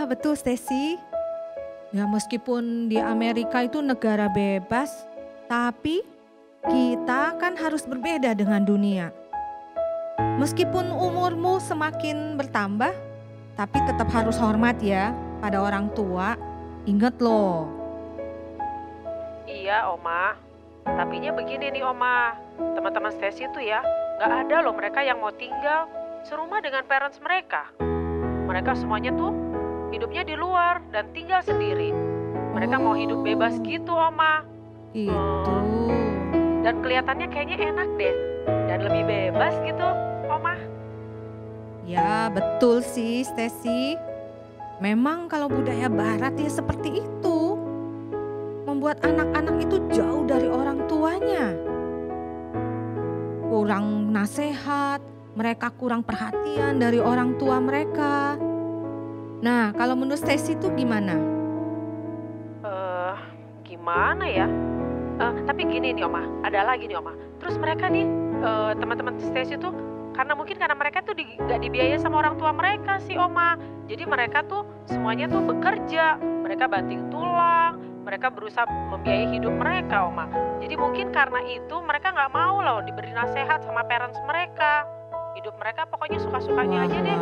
betul Stacy. Ya meskipun di Amerika itu negara bebas, tapi kita kan harus berbeda dengan dunia. Meskipun umurmu semakin bertambah, tapi tetap harus hormat ya pada orang tua. Ingat loh. Iya, Oma. Tapinya begini nih, Oma. Teman-teman Stacy itu ya, nggak ada loh mereka yang mau tinggal serumah dengan parents mereka. Mereka semuanya tuh hidupnya di luar dan tinggal sendiri. Mereka mau hidup bebas gitu, Oma. Itu. Dan kelihatannya kayaknya enak deh. Dan lebih bebas gitu, Oma. Ya betul sih Stacy. Memang kalau budaya barat ya seperti itu. Membuat anak-anak itu jauh dari orang tuanya. Kurang nasihat, mereka kurang perhatian dari orang tua mereka. Nah, kalau menurut Stacy itu gimana? Gimana ya? Tapi gini nih Oma, ada lagi nih Oma. Terus mereka nih, teman-teman Stacy tuh, karena mereka tuh gak dibiayai sama orang tua mereka sih Oma. Jadi mereka tuh semuanya tuh bekerja, mereka banting tulang, mereka berusaha membiayai hidup mereka Oma. Jadi mungkin karena itu mereka gak mau loh diberi nasihat sama parents mereka. Hidup mereka pokoknya suka-sukanya aja deh.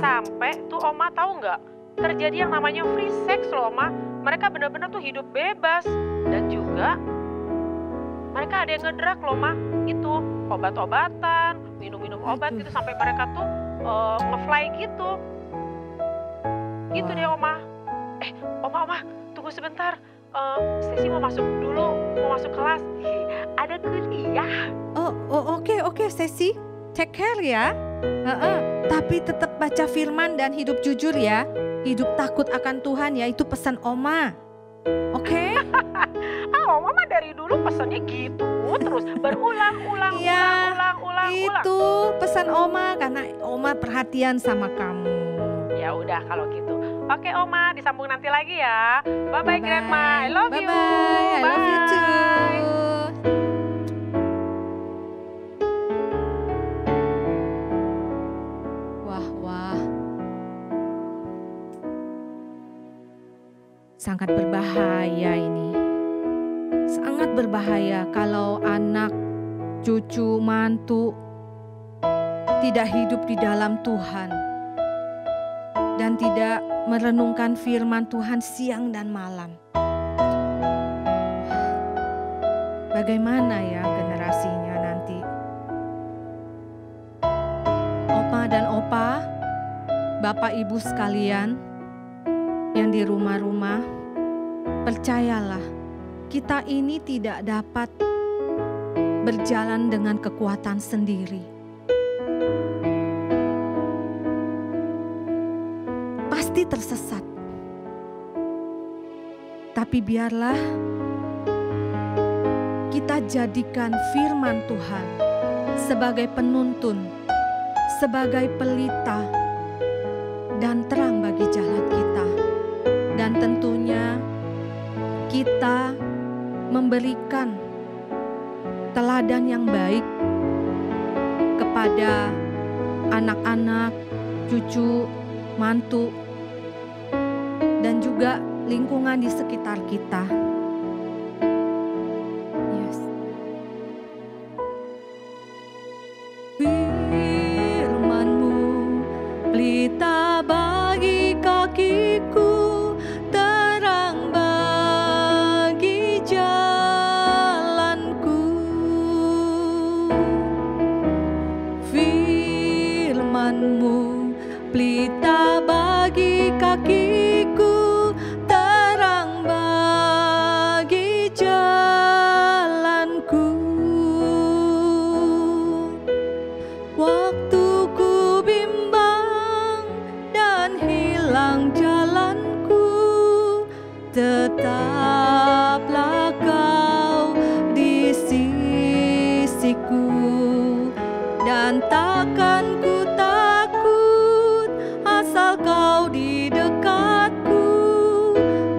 Sampai tuh Oma tahu nggak, terjadi yang namanya free sex loh Oma. Mereka benar-benar tuh hidup bebas. Dan juga mereka ada yang ngedrak loh Ma. Itu obat-obatan, minum-minum obat gitu sampai mereka tuh nge-fly gitu. Gitu deh Oma. Oma, tunggu sebentar. Stacy mau masuk dulu, mau masuk kelas. Ada kuliah. Oke Stacy. Take care ya. Tapi tetap baca firman dan hidup jujur ya. Hidup takut akan Tuhan ya, itu pesan Oma. Oke? Oma mah dari dulu pesannya gitu terus berulang-ulang. Itu pesan Oma karena Oma perhatian sama kamu. Ya udah kalau gitu. Oke Oma, disambung nanti lagi ya. Bye-bye Grandma, I love you. Bye-bye, I love you too. Sangat berbahaya ini. Sangat berbahaya kalau anak, cucu, mantu tidak hidup di dalam Tuhan dan tidak merenungkan firman Tuhan siang dan malam. Bagaimana ya generasinya nanti? Oma dan opa, bapak ibu sekalian yang di rumah-rumah, percayalah, kita ini tidak dapat berjalan dengan kekuatan sendiri. Pasti tersesat. Tapi biarlah kita jadikan firman Tuhan sebagai penuntun, sebagai pelita, dan terang bagi jalan kita. Dan tentunya kita memberikan teladan yang baik kepada anak-anak, cucu, mantu, dan juga lingkungan di sekitar kita. Yes. Firman-Mu pelita bagi kakiku, pelita bagi kakiku, terang bagi jalanku. Waktu ku bimbang dan hilang jalanku, tetaplah Kau di sisiku, dan takkan ku asal Kau di dekatku,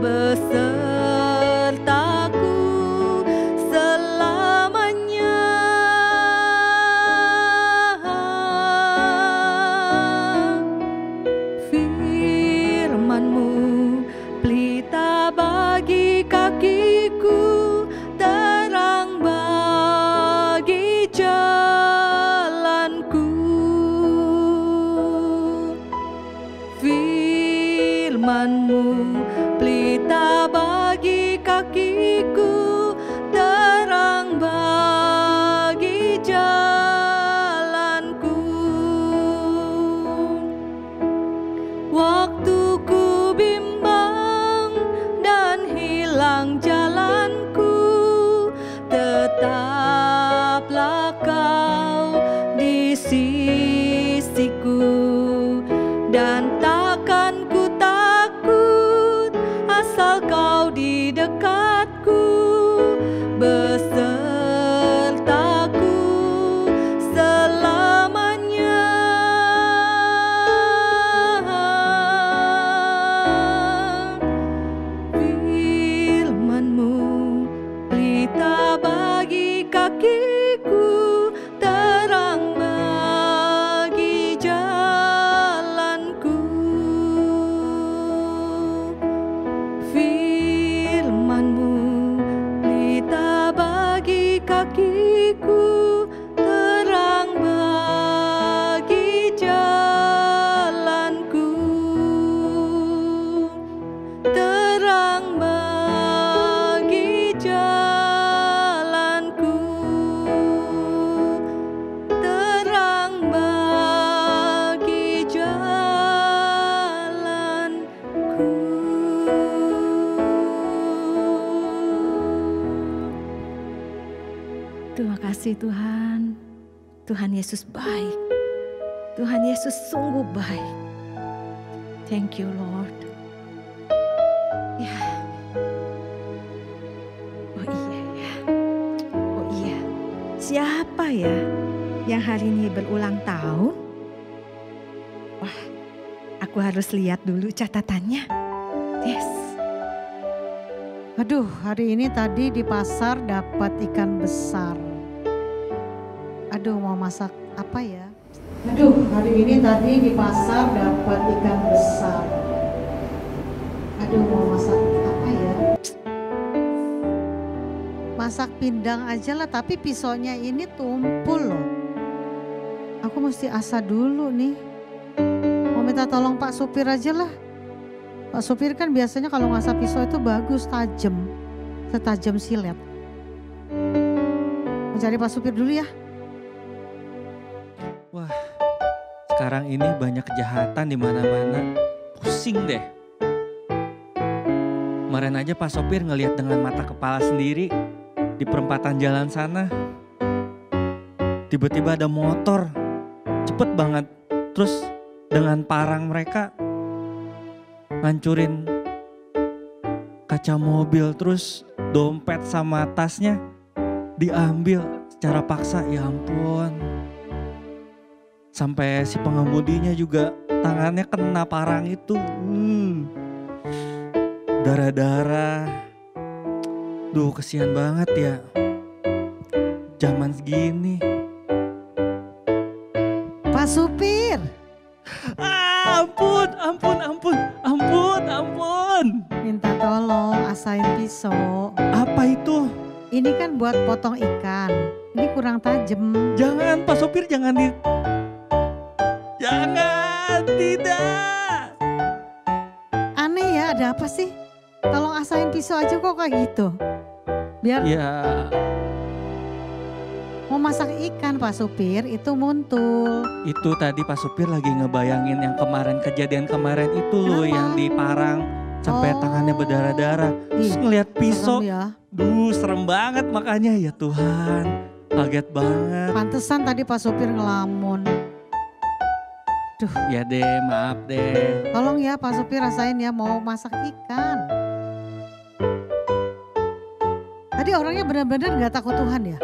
besertaku selamanya. Firman-Mu firman-Mu, pelita bagi kakiku, terang bagi jalanku. Waktu ku bimbang dan hilang jalanku, tetaplah Kau di sisiku, dan takkan ku takut asal Kau di dekatku, besertaku selamanya. Firman-Mu, pelita bagi kakiku, terang bagi jalanku. Firman-Mu, pelita bagi kakiku, terang bagi jalanku, terang bagi jalanku, terang bagi jalanku. Terima kasih Tuhan. Tuhan Yesus baik. Tuhan Yesus sungguh baik. Thank you Lord. Ya. Oh iya ya. Oh iya. Siapa ya yang hari ini berulang tahun? Wah, aku harus lihat dulu catatannya. Yes. Aduh, hari ini tadi di pasar dapat ikan besar. Aduh, mau masak apa ya? Aduh, hari ini tadi di pasar dapat ikan besar. Aduh, mau masak apa ya? Masak pindang aja lah, tapi pisaunya ini tumpul loh. Aku mesti asah dulu nih. Mau minta tolong Pak supir aja lah. Pak supir kan biasanya kalau ngasah pisau itu bagus, tajam. Setajam silet. Mau cari Pak supir dulu ya. Wah, sekarang ini banyak kejahatan di mana-mana. Pusing deh. Kemarin aja Pak sopir ngelihat dengan mata kepala sendiri di perempatan jalan sana. Tiba-tiba ada motor, cepet banget. Terus dengan parang mereka ngancurin kaca mobil, terus dompet sama tasnya diambil secara paksa. Ya ampun. Sampai si pengemudinya juga tangannya kena parang itu. Darah-darah. Duh, kesian banget ya. Zaman segini. Pak supir. Ampun. Minta tolong asahin pisau. Apa itu? Ini kan buat potong ikan. Ini kurang tajam. Jangan Pak sopir, jangan. Tidak. Aneh ya, ada apa sih? Tolong asahin pisau aja kok kayak gitu. Biar Ya, mau masak ikan Pak supir itu muntul. itu tadi Pak supir lagi ngebayangin yang kejadian kemarin itu loh, Kenapa? yang di parang sampai tangannya berdarah-darah. Terus Ih, ngeliat pisau, serem ya. serem banget makanya. Ya Tuhan, kaget banget. Pantesan tadi Pak supir ngelamun. Ya deh, maaf deh. Tolong ya Pak supir rasain ya, mau masak ikan. Tadi orangnya benar-benar gak takut Tuhan ya?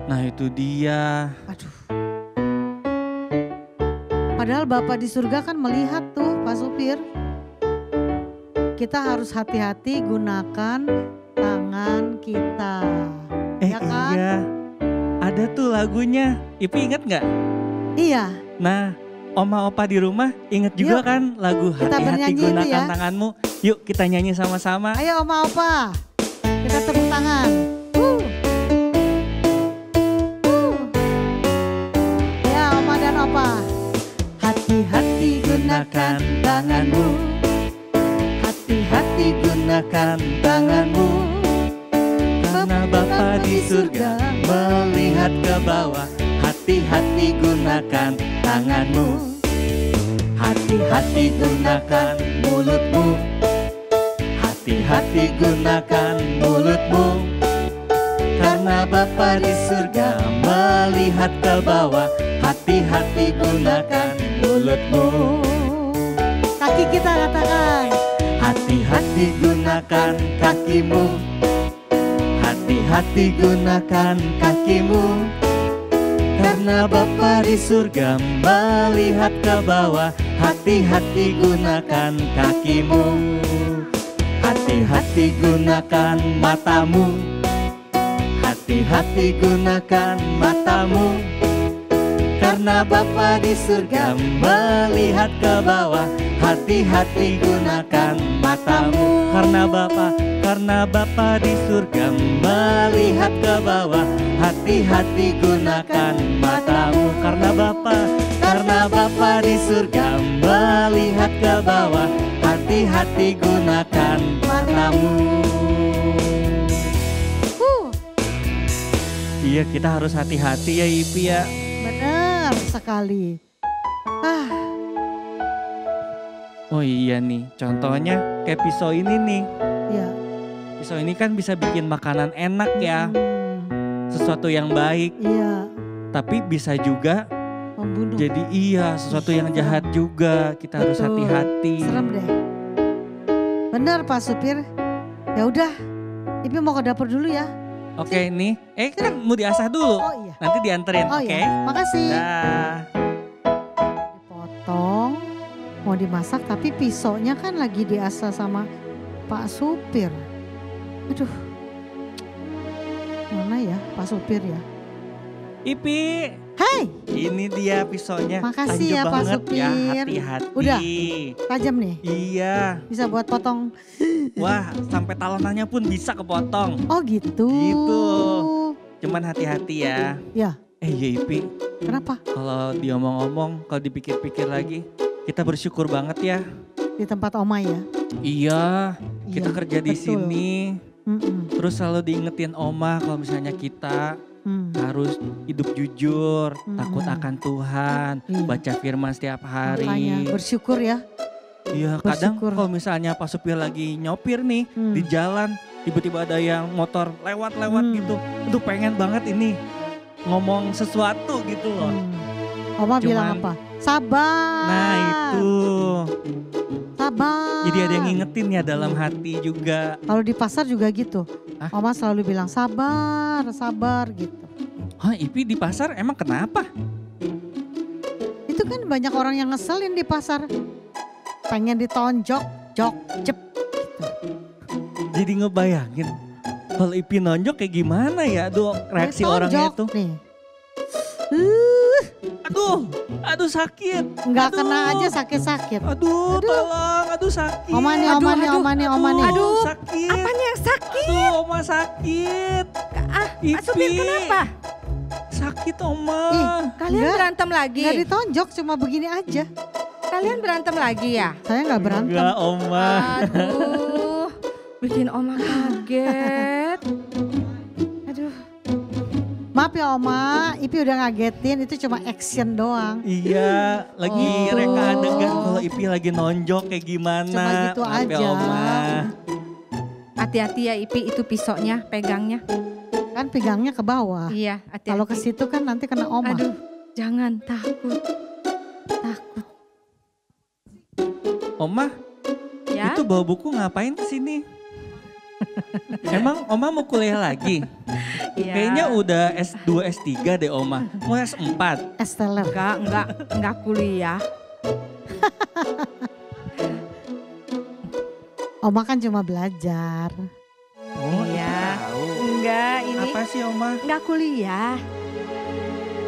Nah itu dia. Aduh. Padahal Bapak di surga kan melihat tuh Pak supir. Kita harus hati-hati gunakan tangan kita. Ya kan? Iya, ada tuh lagunya. Ipi inget gak? Iya. Nah, oma opa di rumah inget juga Yuk, kan lagu kita hati-hati bernyanyi itu gunakan ya. tanganmu. Yuk kita nyanyi sama-sama. Ayo Oma Opa, kita tepuk tangan. Ya Oma dan Opa. Hati-hati gunakan tanganmu hati gunakan tanganmu, karena Bapa di surga melihat ke bawah. Hati-hati gunakan tanganmu, hati-hati gunakan mulutmu, hati-hati gunakan mulutmu, karena Bapa di surga melihat ke bawah. Hati-hati gunakan mulutmu. Kaki kita katakan. Hati-hati gunakan kakimu, hati-hati gunakan kakimu, karena Bapa di surga melihat ke bawah. Hati-hati gunakan kakimu, hati-hati gunakan matamu, hati-hati gunakan matamu, karena Bapa di surga melihat ke bawah. Hati-hati gunakan matamu, karena Bapa di surga melihat ke bawah. Hati-hati gunakan matamu, karena Bapa di surga melihat ke bawah. Hati-hati gunakan matamu. Iya, kita harus hati-hati ya Ipi ya. Benar sekali. Oh iya nih, contohnya kayak pisau ini nih. Ya. Pisau ini kan bisa bikin makanan enak ya, sesuatu yang baik. Iya. Tapi bisa juga Membunuh. jadi sesuatu yang jahat juga. Kita harus Betul. hati-hati. Serem deh. Benar Pak Supir. Ya udah, Ipi mau ke dapur dulu ya. Oke nih, kan mau diasah dulu. Oh iya. Nanti dianterin, Oh oke? iya. Makasih. Dah. Dipotong, mau dimasak tapi pisaunya kan lagi diasah sama Pak Supir. Aduh. Mana ya Pak Supir ya? Ipi, Hai, ini dia pisaunya. Makasih Tajam ya, Pak banget Supir. ya, hati-hati. Udah? tajam nih. Iya. Bisa buat potong. Wah, sampai talenannya pun bisa kepotong. Oh gitu. Gitu. Cuman hati-hati ya. Ya, Ya Ipi, kenapa? kalau diomong-omong, kalau dipikir-pikir lagi, kita bersyukur banget ya. Di tempat Oma ya? Iya, kita Iya, kerja di betul. sini. Mm-mm. Terus selalu diingetin Oma kalau misalnya kita harus hidup jujur, takut akan Tuhan, Iya. baca firman setiap hari. Makanya bersyukur ya. Iya, kadang bersyukur. kalau misalnya Pak Supir lagi nyopir nih di jalan, tiba-tiba ada yang motor lewat-lewat gitu. Aduh, pengen banget ini ngomong sesuatu gitu loh. Oma bilang Cuman- apa? Sabar. Nah itu, Sabar. jadi ada yang ngingetin ya dalam hati juga. Kalau di pasar juga gitu. Hah? Oma selalu bilang sabar, sabar gitu. Hah, Ipi di pasar emang kenapa? Itu kan banyak orang yang ngeselin di pasar. Pengen ditonjok, jok, jep. Jadi ngebayangin kalau Ipi nonjok kayak gimana ya? Aduh, reaksi orangnya Ditonjok itu. nih. Aduh sakit. Nggak Aduh. kena aja sakit-sakit. Aduh, tolong, aduh sakit. Oma nih, Oma nih, Oma nih, Oma nih. Aduh, sakit. apanya yang sakit? Aduh, Oma sakit. Pak Supir kenapa? Sakit, Oma. Kalian Nggak. berantem lagi? Nggak ditonjok, cuma begini aja. Kalian berantem lagi ya? Saya nggak berantem. Enggak, Oma. Aduh, bikin Oma kaget. Aduh, Maaf ya Oma, Ipi udah ngagetin, itu cuma action doang. Iya, lagi Oh. reka adegan kalau Ipi lagi nonjok kayak gimana. Cuma gitu Maaf ya, aja. Oma. hati-hati ya Ipi, itu pisaunya, pegangnya. Kan pegangnya ke bawah. Iya, hati-hati. Kalau ke situ kan nanti kena Oma. Aduh, jangan takut. Takut. Oma, Ya, itu bawa buku ngapain kesini? Emang Oma mau kuliah lagi? iya. Kayaknya udah S2, S3 deh Oma. Mau S4? Esteller. Enggak kuliah. Oma kan cuma belajar. Oh Iya. tahu. Enggak, ini Apa sih Oma? enggak kuliah.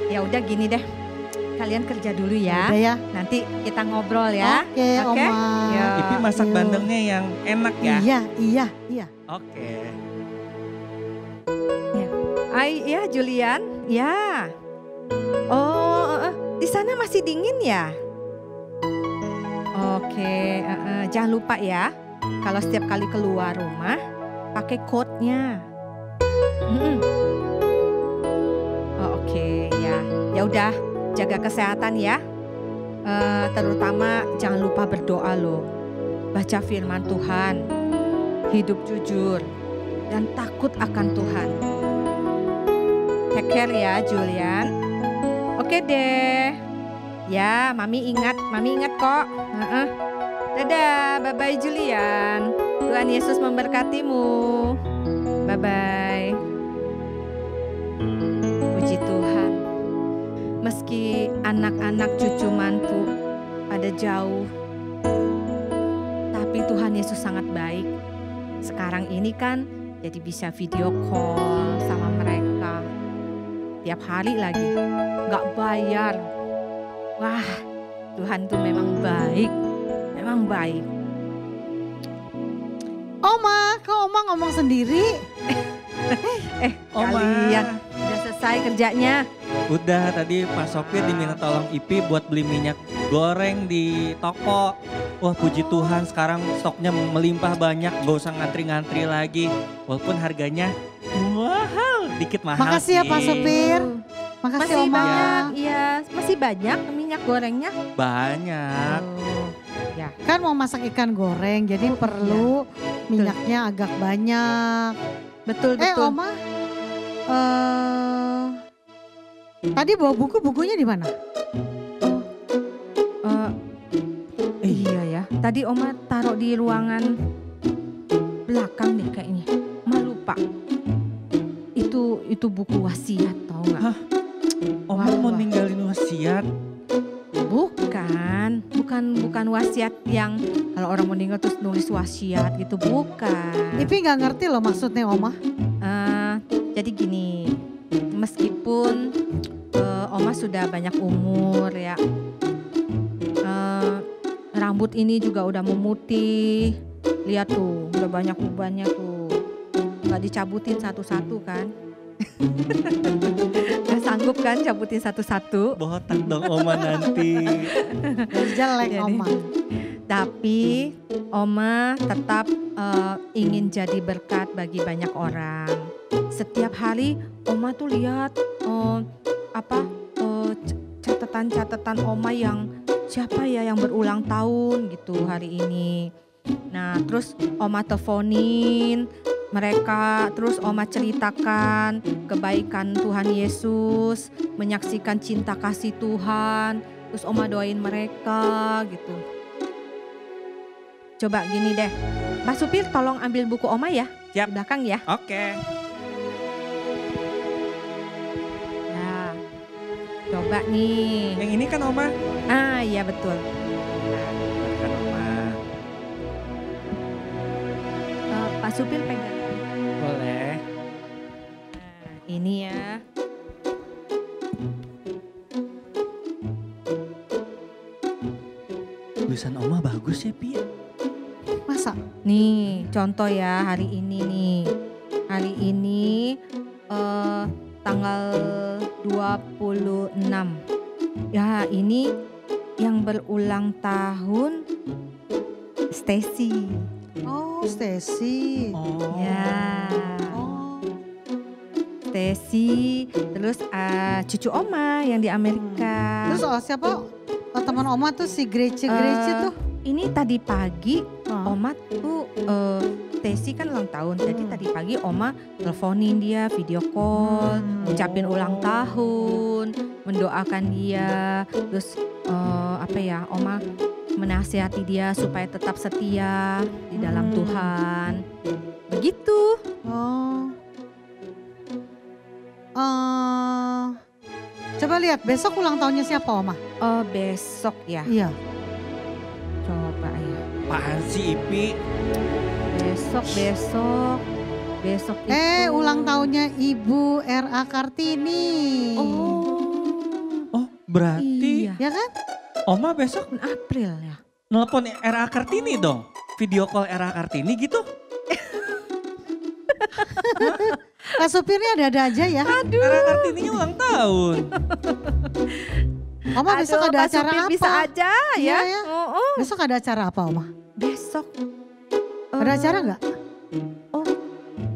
Ya udah gini deh. Kalian kerja dulu ya. Udah ya. Nanti kita ngobrol ya. Oke Oke? Oma. Ya. Ipi masak Yuk. bandengnya yang enak ya? Iya. Oke. Ya Julian, ya. Oh, di sana masih dingin ya? Oke, jangan lupa ya. kalau setiap kali keluar rumah pakai code-nya. Oh, oke, ya. Ya udah, jaga kesehatan ya. Terutama jangan lupa berdoa loh. Baca firman Tuhan, hidup jujur, dan takut akan Tuhan. Take care ya Julian. Oke deh. Ya, Mami ingat kok. Dadah, bye-bye Julian. Tuhan Yesus memberkatimu. Bye-bye. Puji Tuhan. Meski anak-anak cucu mantu pada jauh, tapi Tuhan Yesus sangat baik. Sekarang ini kan jadi bisa video call sama mereka. Tiap hari lagi, gak bayar. Wah, Tuhan tuh memang baik. Memang baik. Oma, kok Oma ngomong sendiri? Oma. Kalian udah selesai kerjanya? Udah, tadi Pak Sopir diminta tolong Ipi buat beli minyak goreng di toko. Wah, puji Tuhan sekarang stoknya melimpah banyak, gak usah ngantri-ngantri lagi. Walaupun harganya mahal, dikit mahal. Makasih ya Pak Sopir. Makasih Masih Oma. banyak, iya. Masih banyak minyak gorengnya? Banyak. Oh, ya. Kan mau masak ikan goreng, jadi perlu minyaknya agak banyak. Betul, betul. Oma, tadi bawa bukunya di mana? Iya ya. Tadi Oma taruh di ruangan belakang deh kayaknya. Oma lupa. Itu buku wasiat tau nggak? Hah? Oma mau ninggalin wasiat? Bukan wasiat yang kalau orang meninggal terus nulis wasiat gitu, bukan. Ipi nggak ngerti loh maksudnya Oma. Jadi gini, meskipun Oma sudah banyak umur ya, rambut ini juga udah memutih. Lihat tuh, udah banyak ubannya tuh. Gak dicabutin satu-satu kan? Gak sanggup kan cabutin satu-satu? Botak dong Oma nanti. Jelek Jadi, Oma. Tapi Oma tetap ingin jadi berkat bagi banyak orang. Setiap hari Oma tuh lihat catatan-catatan Oma yang siapa ya yang berulang tahun gitu hari ini. Nah terus Oma teleponin mereka, terus Oma ceritakan kebaikan Tuhan Yesus, menyaksikan cinta kasih Tuhan, terus Oma doain mereka gitu. Coba gini deh, Pak Supir tolong ambil buku Oma ya, Siap. di belakang ya. Oke. Nah, coba nih. Yang ini kan Oma? Ah iya betul. Kan Oma. Pak Supir pegang. Boleh. Nah, ini ya. Tulisan Oma bagus ya Pi. Masa? Nih contoh ya hari ini nih. Hari ini tanggal 26. Ya ini yang berulang tahun Stacy. Oh Stacy. Oh. Ya. Oh. Stacy, terus cucu Oma yang di Amerika. Terus siapa? Teman Oma tuh si Grece tuh. Ini tadi pagi Oh. Oma tuh Stacy kan ulang tahun. Jadi tadi pagi Oma teleponin dia, video call, ucapin ulang tahun, mendoakan dia. Terus Oma menasihati dia supaya tetap setia di dalam Tuhan. Begitu. Coba lihat besok ulang tahunnya siapa Oma? Besok ya. Iya. Coba ya. Apaan sih Ipi? Besok itu. Ulang tahunnya Ibu R.A. Kartini. Oh berarti Iya. Ya kan? Oma besok April ya. nelpon R.A. Kartini dong? Video call R.A. Kartini gitu? Pak supirnya ada-ada aja ya. R.A. Kartininya ulang tahun. Oma besok ada Pak acara Supir apa? bisa aja Iya, ya. ya. Oh. Besok ada acara apa Oma? Besok Ada acara nggak? Oh.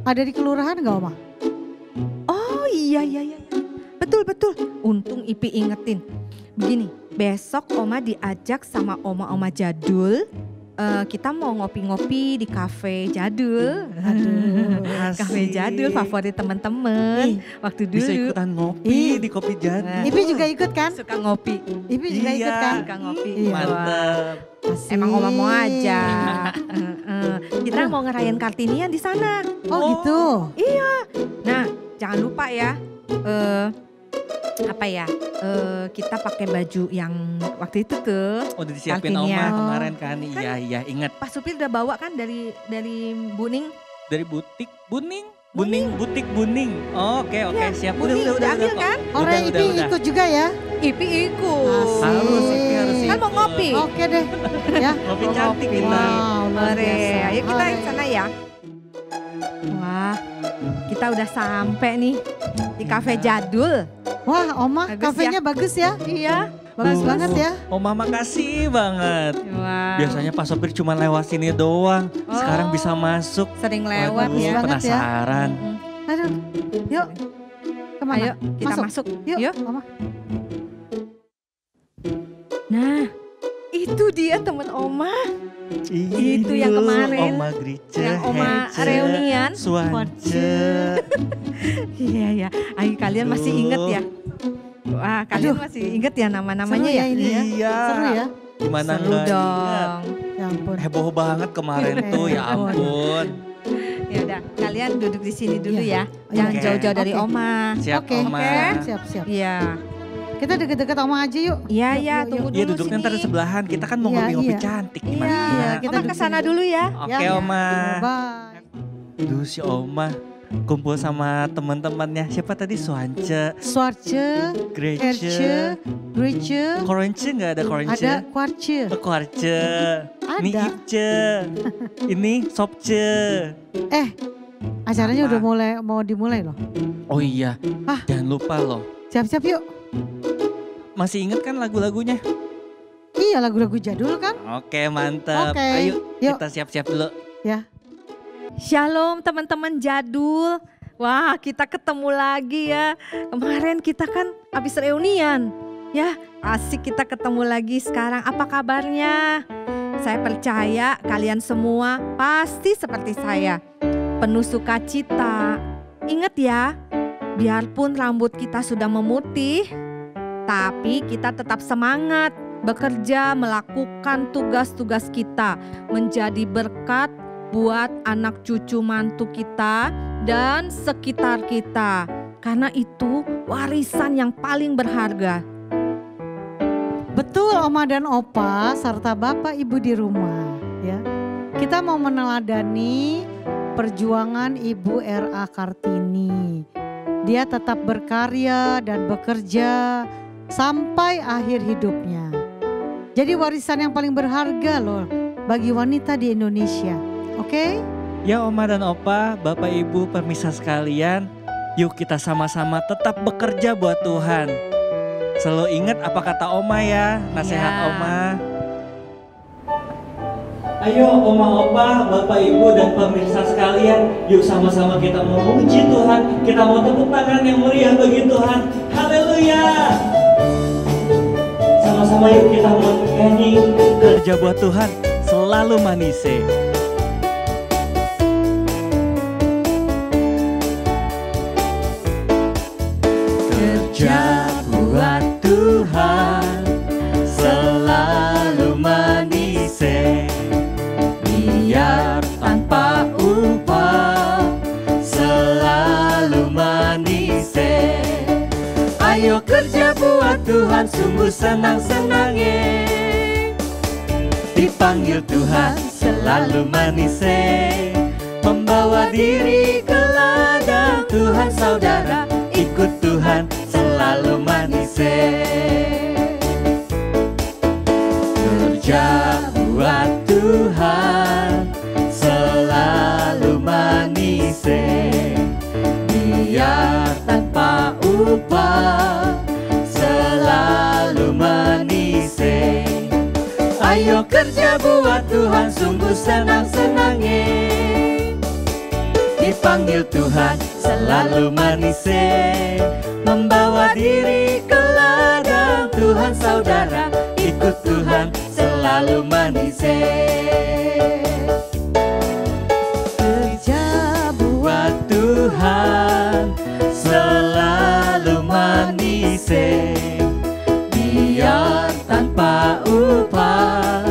Ada di kelurahan nggak Oma? Oh iya. Betul. Untung Ipi ingetin. Begini, besok Oma diajak sama oma-oma jadul. Kita mau ngopi-ngopi di kafe jadul. Aduh. Kafe jadul favorit teman-teman waktu dulu. Bisa ikutan ngopi di kopi jadul. Ipi juga ikut kan? Suka ngopi. Ipi juga ikut kan? Suka ngopi. Iya. Mantap. Asik. Emang Oma mau aja. Kita mau ngerayain Kartinian di sana. Oh gitu. Nah, jangan lupa ya. Kita pakai baju yang waktu itu Udah disiapin Kartinian. Oma kemarin kan? Iya ingat. Pak Supir udah bawa kan dari Buning. Dari butik butik Buning. Oke, siap. Buning udah ambil kok. kan? Orang Ipi ikut juga ya? Ipi ikut. Asik. Harus Kan mau ikut. ngopi. Oke deh. Ya. Ngopi cantik kita. Wow, luar Ore, biasa. ayo kita Hai. ke sana ya. Wah, kita udah sampai nih di kafe jadul. Wah, Oma Bagus kafenya bagus ya. Iya. Bagus banget ya. Oma makasih banget. Wah. Biasanya Pak Sopir cuma lewat sini doang. Sekarang Oh. bisa masuk. Sering lewat Waduh, ya. penasaran. Aduh, yuk. Kemana? Ayo kita masuk. Yuk, Oma. Nah, itu dia teman Oma. Ih, Itu yang kemarin. Oma Grice, Yang Oma Hece, reunian. Suance. Iya. Ayo kalian masih inget ya? Wah, kalian Aduh. masih inget ya nama-namanya Seru ya? ini ya. Iya. Seru ya. Gimana Seru enggak ingat? dong. Ya ampun. Heboh banget kemarin tuh, ya ampun. Ya udah, kalian duduk di sini dulu Iya. ya. Jangan Oke. jauh-jauh dari Oke. Oma. Siap, Oke. Oma. Siap. Iya. Kita deket-deket Oma aja yuk. Iya, Yuk, iya, yuk, tunggu yuk. Iya dulu duduknya sini. ntar di sebelahan, kita kan mau Iya, ngopi-ngopi iya. cantik Iya, gimana? Iya, kita Oma duduk kesana sini. dulu ya. Oke Ya. Oma. Bye. Duh si Oma kumpul sama teman-temannya. Siapa tadi? Suance, Swarce, Grece, Herce, Grice, Koronce nggak ada Koronce? ada Kwarce. Kwarce, ini Ada. Ipce, ini Sopce. Acaranya Apa? udah mau dimulai loh. Oh iya, Ah. jangan lupa loh. Siap-siap yuk. Masih inget kan lagu-lagunya? Iya lagu-lagu jadul kan? Oke mantap. Oke, Ayo yuk. kita siap-siap dulu. Shalom teman-teman jadul. Wah, kita ketemu lagi ya. Kemarin kita kan habis reunian. Ya, asik kita ketemu lagi sekarang. Apa kabarnya? Saya percaya kalian semua pasti seperti saya. Penuh sukacita. Ingat ya, biarpun rambut kita sudah memutih, tapi kita tetap semangat bekerja melakukan tugas-tugas kita, menjadi berkat buat anak cucu mantu kita dan sekitar kita. Karena itu warisan yang paling berharga. Betul Oma dan Opa serta Bapak Ibu di rumah ya. Kita mau meneladani perjuangan Ibu R.A. Kartini. Dia tetap berkarya dan bekerja sampai akhir hidupnya. Jadi warisan yang paling berharga loh bagi wanita di Indonesia. Oke? Ya Oma dan Opa, Bapak Ibu permisa sekalian, yuk kita sama-sama tetap bekerja buat Tuhan. Selalu ingat apa kata Oma ya, nasihat Ya. Oma. Ayo Oma Opa, Bapak Ibu dan pemirsa sekalian, yuk sama-sama kita memuji Tuhan, kita mau tepuk tangan yang meriah bagi Tuhan. Haleluya. Sama-sama yuk kita mau nyanyi, kerja buat Tuhan selalu manise. Kerja buat Tuhan selalu manise, biar tanpa upah selalu manise. Ayo kerja buat Tuhan sungguh senang-senangnya, dipanggil Tuhan selalu manise, membawa diri ke ladang Tuhan saudara, ikut Tuhan selalu manise. Kerja buat Tuhan selalu manise, biar tanpa upah selalu manise. Ayo kerja buat Tuhan sungguh senang-senangnya, dipanggil Tuhan selalu manis, membawa diri ke ladang Tuhan saudara, ikut Tuhan selalu manis. Kerja buat Tuhan selalu manis, biar tanpa upah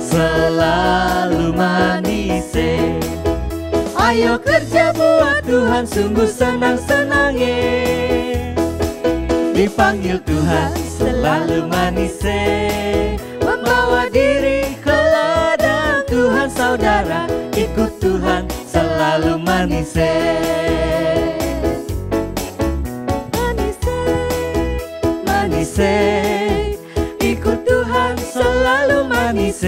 selalu manis. Ayo kerja buat Tuhan sungguh senang-senangnya, dipanggil Tuhan selalu manis, membawa diri ke ladang Tuhan saudara, ikut Tuhan selalu manis. Manis, manis, ikut Tuhan selalu manis,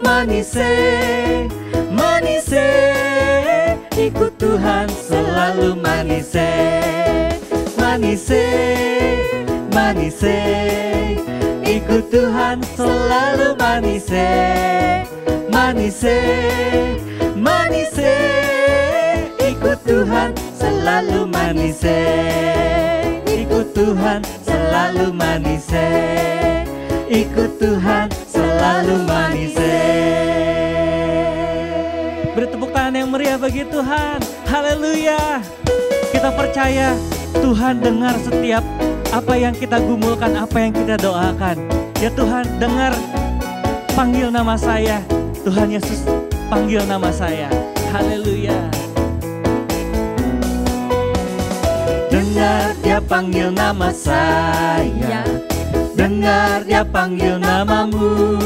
manis, manis, ikut Tuhan selalu manis, manis, manis, ikut Tuhan selalu manis, manis, manis, ikut Tuhan selalu manis, ikut Tuhan selalu manis, ikut Tuhan selalu manis. Beri tepuk tangan yang meriah bagi Tuhan. Haleluya. Kita percaya Tuhan dengar setiap apa yang kita gumulkan, apa yang kita doakan. Ya Tuhan, dengar, panggil nama saya. Tuhan Yesus panggil nama saya. Haleluya. Dengar dia panggil nama saya, dengar dia panggil namamu,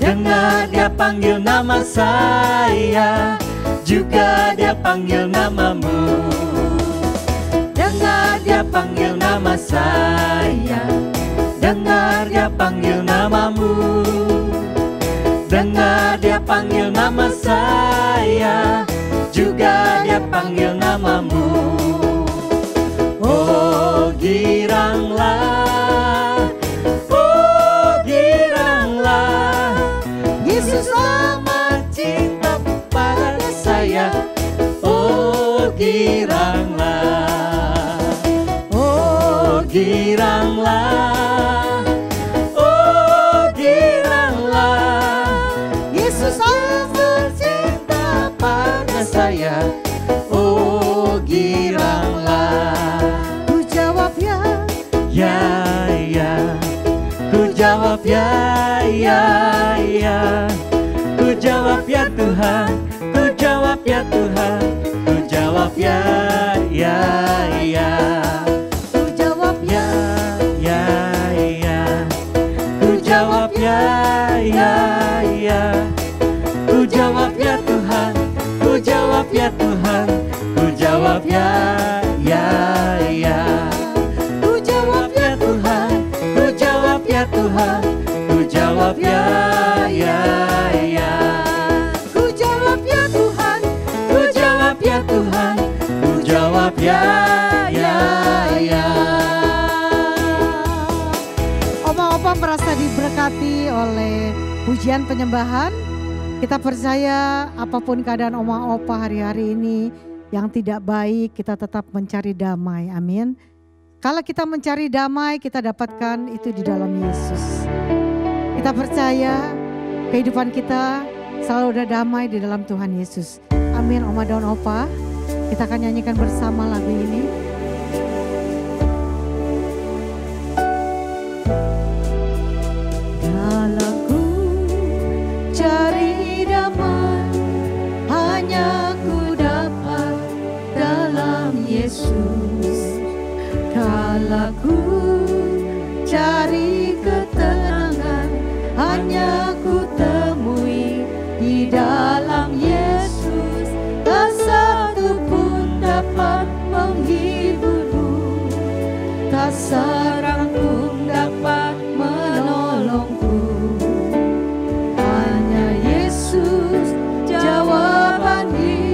dengar dia panggil nama saya, juga dia panggil namamu. Dengar dia panggil nama saya, dengar dia panggil namamu, dengar dia panggil nama saya, juga dia panggil namamu. Oh giranglah, oh giranglah, Yesus amat cinta pada saya. Oh giranglah, oh giranglah, oh giranglah, Yesus amat cinta pada saya. Oh giranglah, ku jawab ya, ya, ku jawab ya, ku jawab ya Tuhan, ku jawab ya Tuhan, ku jawab ya, ku jawab ya, ku jawab ya, ku jawab ya Tuhan, ku jawab ya Tuhan, ku jawab ya, ku jawab ya Tuhan, ku jawab ya Tuhan, ku jawab ya, ku jawab ya Tuhan, ku jawab ya Tuhan, ku jawab ya. Oma-oma merasa diberkati oleh pujian penyembahan. Kita percaya apapun keadaan oma opa hari-hari ini yang tidak baik, kita tetap mencari damai. Amin. Kalau kita mencari damai, kita dapatkan itu di dalam Yesus. Kita percaya kehidupan kita selalu ada damai di dalam Tuhan Yesus. Amin. Oma dan opa, kita akan nyanyikan bersama lagu ini. Kalau ku cari damai, hanya ku dapat dalam Yesus. Kalau ku cari ketenangan, hanya ku temui di dalam Yesus. Tak satu pun dapat menghiburku, tak seorang pun dapat menolongku. Hanya Yesus jawaban hidupku.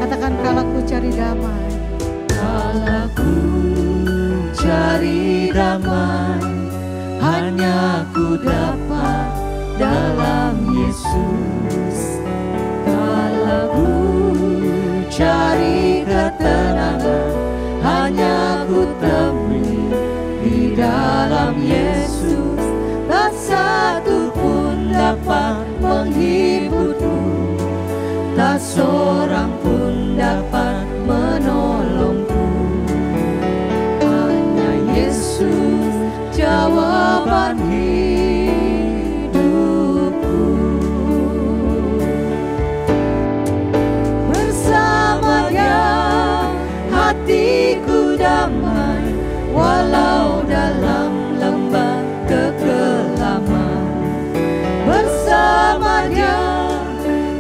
Katakan, kalau ku cari damai, Kalau ku cari damai, hanya ku dapat dalam Yesus. Kalau ku cari ketenangan, hanya ku temui di dalam Yesus. Tak satu pun dapat menghiburku, tak seorang pun dapat menolongku. Hanya Yesus jawaban hidupku. Bersama Dia hatiku damai, walau dalam lembah kekelaman. Bersama Dia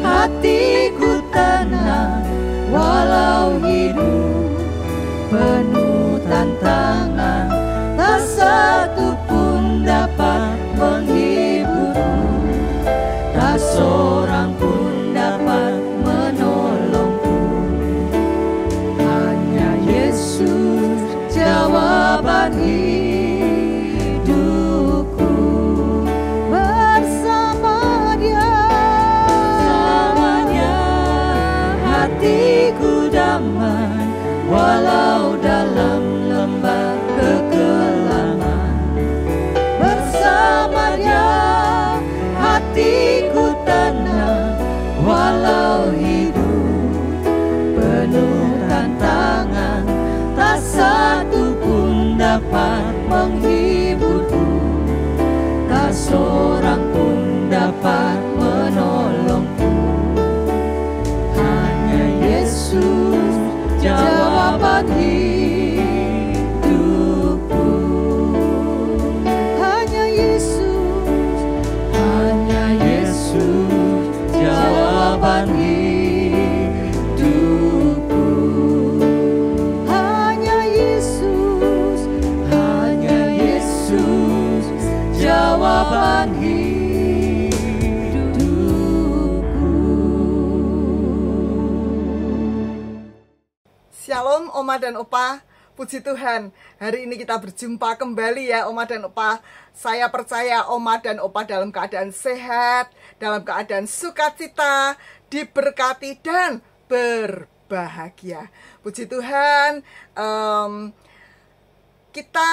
hatiku tenang, walau hidup penuh tantangan. Tak satu pun dapat menghiburku, tak seorang pun dapat menolongku. Hanya Yesus jawaban hidupku. Bersama Dia hatiku damai, walau dalam lembah kekelaman. Bersama Dia hatiku tenang, walau hidup penuh tantangan. Tak satu pun dapat menghiburku, tak seorang pun dapat menolongku. Hanya Yesus jawaban hidupku. Hanya Yesus jawaban hidupku. Hanya Yesus jawaban hidupku. Shalom Oma dan Opa, puji Tuhan. Hari ini kita berjumpa kembali ya Oma dan Opa. Saya percaya Oma dan Opa dalam keadaan sehat, dalam keadaan sukacita, diberkati dan berbahagia. Puji Tuhan, kita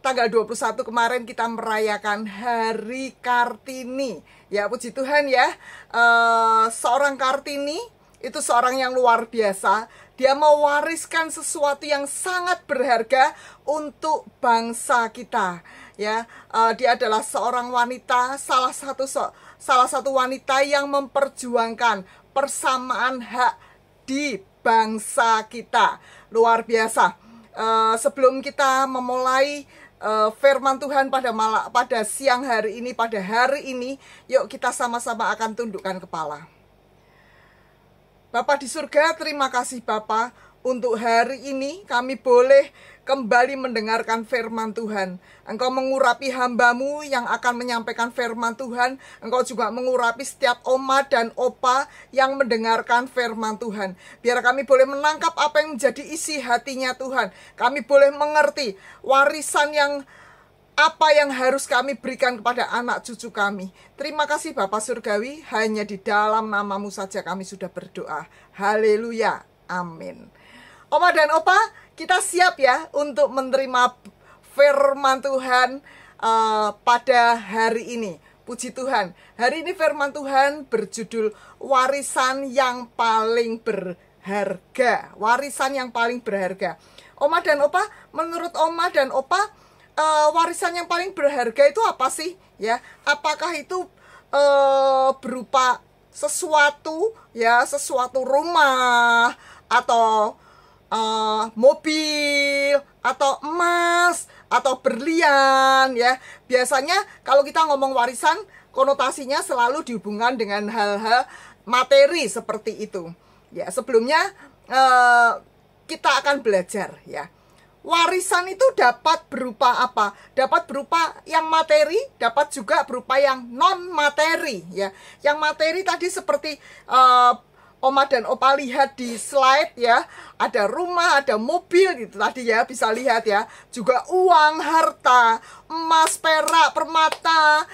tanggal 21 kemarin kita merayakan Hari Kartini. Ya puji Tuhan ya, seorang Kartini itu seorang yang luar biasa. Dia mewariskan sesuatu yang sangat berharga untuk bangsa kita. Ya, dia adalah seorang wanita, salah satu wanita yang memperjuangkan persamaan hak di bangsa kita. Luar biasa. Sebelum kita memulai firman Tuhan pada siang hari ini, pada hari ini, yuk kita sama-sama akan tundukkan kepala. Bapa di surga, terima kasih Bapa, untuk hari ini kami boleh kembali mendengarkan firman Tuhan. Engkau mengurapi hamba-Mu yang akan menyampaikan firman Tuhan. Engkau juga mengurapi setiap Oma dan Opa yang mendengarkan firman Tuhan. Biar kami boleh menangkap apa yang menjadi isi hatinya Tuhan. Kami boleh mengerti warisan apa yang harus kami berikan kepada anak cucu kami. Terima kasih Bapa Surgawi, hanya di dalam nama-Mu saja kami sudah berdoa. Haleluya, amin. Oma dan Opa, kita siap ya untuk menerima firman Tuhan pada hari ini. Puji Tuhan, hari ini firman Tuhan berjudul warisan yang paling berharga. Warisan yang paling berharga. Oma dan Opa, menurut Oma dan Opa, warisan yang paling berharga itu apa sih? Ya, apakah itu berupa sesuatu rumah atau mobil atau emas atau berlian ya. Biasanya kalau kita ngomong warisan, konotasinya selalu dihubungkan dengan hal-hal materi seperti itu. Ya, sebelumnya kita akan belajar ya. Warisan itu dapat berupa apa? Dapat berupa yang materi, dapat juga berupa yang non materi ya. Yang materi tadi seperti Oma dan Opa lihat di slide ya, ada rumah, ada mobil gitu tadi ya, bisa lihat ya. Juga uang, harta, emas, perak, permata,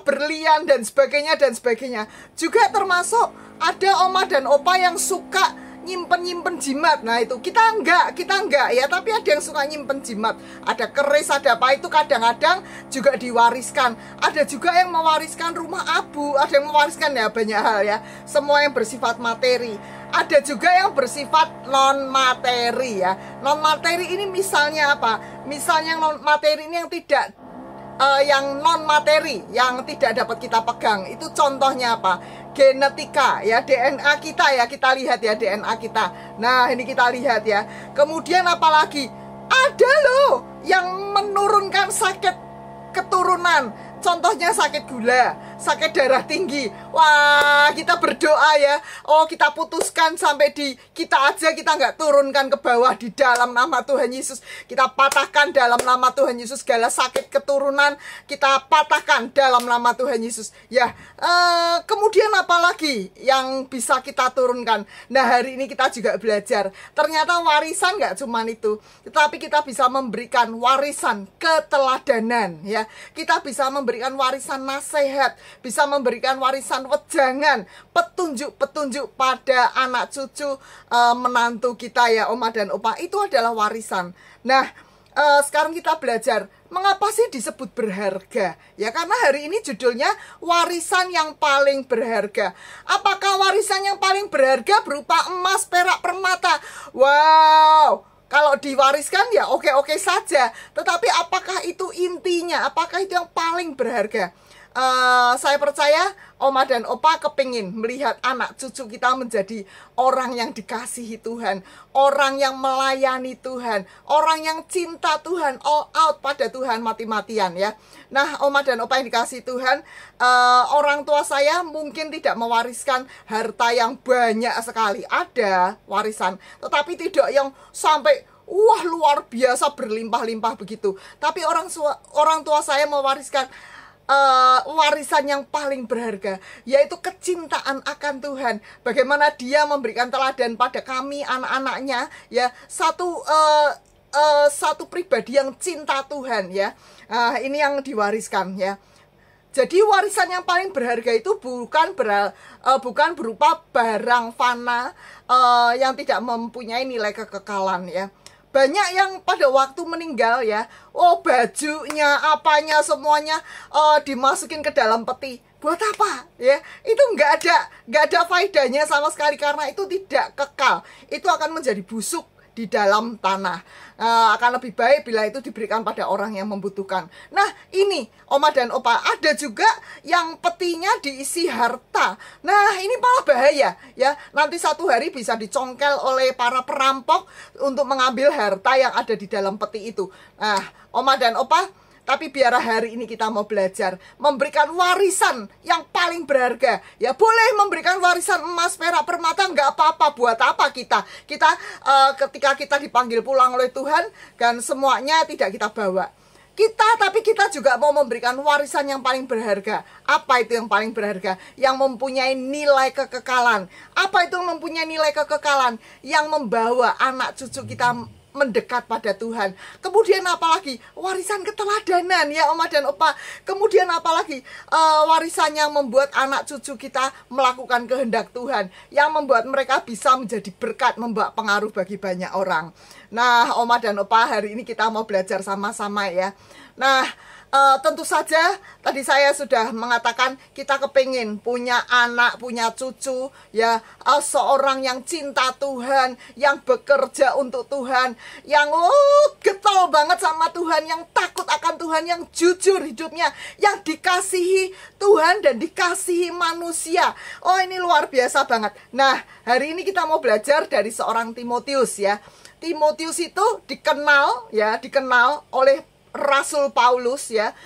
berlian dan sebagainya dan sebagainya. Juga termasuk ada Oma dan Opa yang suka nyimpen jimat. Nah itu kita enggak ya, tapi ada yang suka nyimpen jimat, ada keris, ada apa, itu kadang-kadang juga diwariskan. Ada juga yang mewariskan rumah abu, ada yang mewariskan ya banyak hal ya, semua yang bersifat materi. Ada juga yang bersifat non materi ya. Non materi ini misalnya apa? Misalnya non materi ini yang tidak yang non materi, yang tidak dapat kita pegang. Itu contohnya apa? Genetika ya, DNA kita ya, kita lihat ya DNA kita. Nah ini kita lihat ya. Kemudian apalagi? Ada loh yang menurunkan sakit keturunan. Contohnya sakit gula, sakit darah tinggi. Wah, kita berdoa ya. Oh, kita putuskan sampai di kita aja, kita nggak turunkan ke bawah di dalam nama Tuhan Yesus. Kita patahkan dalam nama Tuhan Yesus segala sakit keturunan. Kita patahkan dalam nama Tuhan Yesus. Ya, kemudian apa lagi yang bisa kita turunkan? Nah, hari ini kita juga belajar. Ternyata warisan nggak cuma itu, tetapi kita bisa memberikan warisan keteladanan ya. Kita bisa memberikan warisan nasihat, bisa memberikan warisan wejangan, petunjuk-petunjuk pada anak cucu menantu kita ya, Oma dan Opa. Itu adalah warisan. Nah, sekarang kita belajar mengapa sih disebut berharga? Ya karena hari ini judulnya warisan yang paling berharga. Apakah warisan yang paling berharga berupa emas, perak, permata? Wow, kalau diwariskan ya oke-oke saja. Tetapi apakah itu intinya? Apakah itu yang paling berharga? Saya percaya Oma dan Opa kepingin melihat anak cucu kita menjadi orang yang dikasihi Tuhan, orang yang melayani Tuhan, orang yang cinta Tuhan, all out pada Tuhan mati-matian ya. Nah, Oma dan Opa yang dikasihi Tuhan, orang tua saya mungkin tidak mewariskan harta yang banyak sekali. Ada warisan, tetapi tidak yang sampai wah luar biasa berlimpah-limpah begitu. Tapi orang tua saya mewariskan warisan yang paling berharga, yaitu kecintaan akan Tuhan. Bagaimana dia memberikan teladan pada kami anak-anaknya ya, satu pribadi yang cinta Tuhan ya. Ini yang diwariskan ya. Jadi warisan yang paling berharga itu bukan berupa barang fana yang tidak mempunyai nilai kekekalan ya. Banyak yang pada waktu meninggal ya, bajunya, apanya, semuanya dimasukin ke dalam peti. Buat apa ya? Itu nggak ada faedahnya sama sekali, karena itu tidak kekal. Itu akan menjadi busuk di dalam tanah. Akan lebih baik bila itu diberikan pada orang yang membutuhkan. Nah ini Oma dan Opa, ada juga yang petinya diisi harta. Nah ini malah bahaya ya. Nanti satu hari bisa dicongkel oleh para perampok untuk mengambil harta yang ada di dalam peti itu. Nah Oma dan Opa, tapi biar hari ini kita mau belajar memberikan warisan yang paling berharga. Ya boleh memberikan warisan emas, perak, permata, nggak apa-apa. Buat apa kita ketika kita dipanggil pulang oleh Tuhan, kan semuanya tidak kita bawa. Tapi kita juga mau memberikan warisan yang paling berharga. Apa itu yang paling berharga? Yang mempunyai nilai kekekalan. Apa itu yang mempunyai nilai kekekalan? Yang membawa anak cucu kita mendekat pada Tuhan. Kemudian apalagi warisan keteladanan ya Oma dan Opa. Kemudian apalagi warisan yang membuat anak cucu kita melakukan kehendak Tuhan, yang membuat mereka bisa menjadi berkat, membawa pengaruh bagi banyak orang. Nah Oma dan Opa, hari ini kita mau belajar sama-sama ya. Nah tentu saja tadi saya sudah mengatakan kita kepingin punya anak, punya cucu ya, seorang yang cinta Tuhan, yang bekerja untuk Tuhan, yang getol banget sama Tuhan, yang takut akan Tuhan, yang jujur hidupnya, yang dikasihi Tuhan dan dikasihi manusia. Oh ini luar biasa banget. Nah hari ini kita mau belajar dari seorang Timotius ya. Timotius itu dikenal oleh Rasul Paulus ya.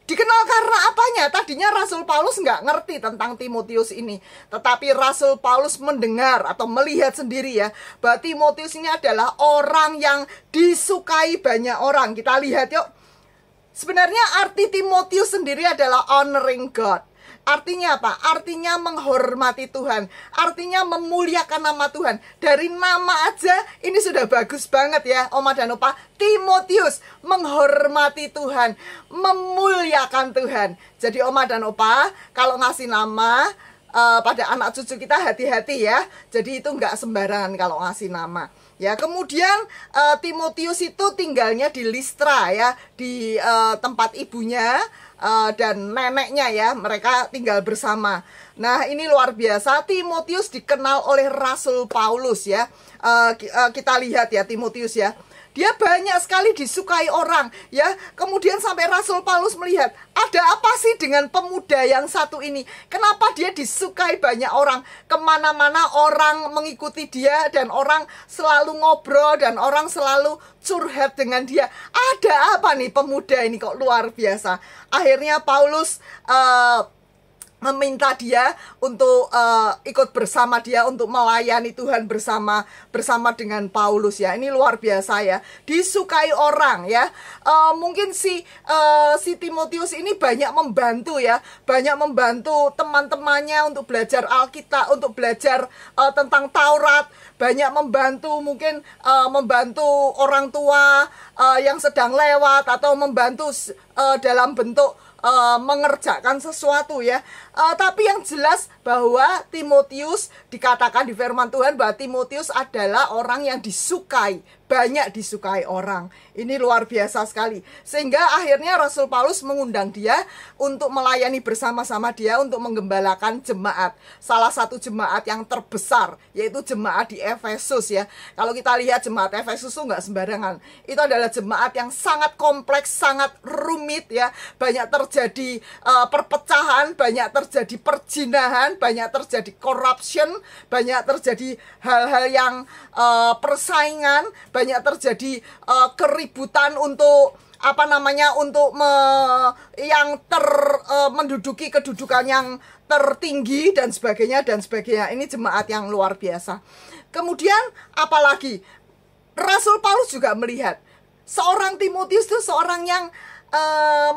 Dikenal karena apanya? Tadinya Rasul Paulus nggak ngerti tentang Timotius ini, tetapi Rasul Paulus mendengar atau melihat sendiri ya, bahwa Timotius ini adalah orang yang disukai banyak orang. Kita lihat yuk. Sebenarnya arti Timotius sendiri adalah honoring God. Artinya apa? Artinya menghormati Tuhan, artinya memuliakan nama Tuhan. Dari nama aja ini sudah bagus banget ya Oma dan Opa. Timotius menghormati Tuhan, memuliakan Tuhan. Jadi Oma dan Opa, kalau ngasih nama pada anak cucu kita hati-hati ya. Jadi itu nggak sembarangan kalau ngasih nama. Ya, kemudian Timotius itu tinggalnya di Listra ya, di tempat ibunya dan neneknya ya, mereka tinggal bersama. Nah, ini luar biasa. Timotius dikenal oleh Rasul Paulus ya. Kita lihat ya Timotius ya. Dia banyak sekali disukai orang ya. Kemudian sampai Rasul Paulus melihat, ada apa sih dengan pemuda yang satu ini? Kenapa dia disukai banyak orang? Kemana-mana orang mengikuti dia, dan orang selalu ngobrol, dan orang selalu curhat dengan dia. Ada apa nih pemuda ini kok luar biasa? Akhirnya Paulus meminta dia untuk ikut bersama dia untuk melayani Tuhan bersama dengan Paulus ya. Ini luar biasa ya, disukai orang ya. Mungkin si Timotius ini banyak membantu ya, banyak membantu teman-temannya untuk belajar Alkitab, untuk belajar tentang Taurat, banyak membantu, mungkin membantu orang tua yang sedang lewat, atau membantu dalam bentuk mengerjakan sesuatu ya. Tapi yang jelas bahwa Timotius, dikatakan di firman Tuhan bahwa Timotius adalah orang yang disukai, banyak disukai orang. Ini luar biasa sekali. Sehingga akhirnya Rasul Paulus mengundang dia untuk melayani bersama-sama dia untuk menggembalakan jemaat. Salah satu jemaat yang terbesar, yaitu jemaat di Efesus ya. Kalau kita lihat jemaat Efesus itu nggak sembarangan. Itu adalah jemaat yang sangat kompleks, sangat rumit ya. Banyak terjadi perpecahan, banyak terjadi perjinahan, banyak terjadi corruption, banyak terjadi hal-hal yang persaingan, banyak terjadi keributan untuk menduduki kedudukan yang tertinggi dan sebagainya dan sebagainya. Ini jemaat yang luar biasa. Kemudian apalagi Rasul Paulus juga melihat seorang Timotius itu seorang yang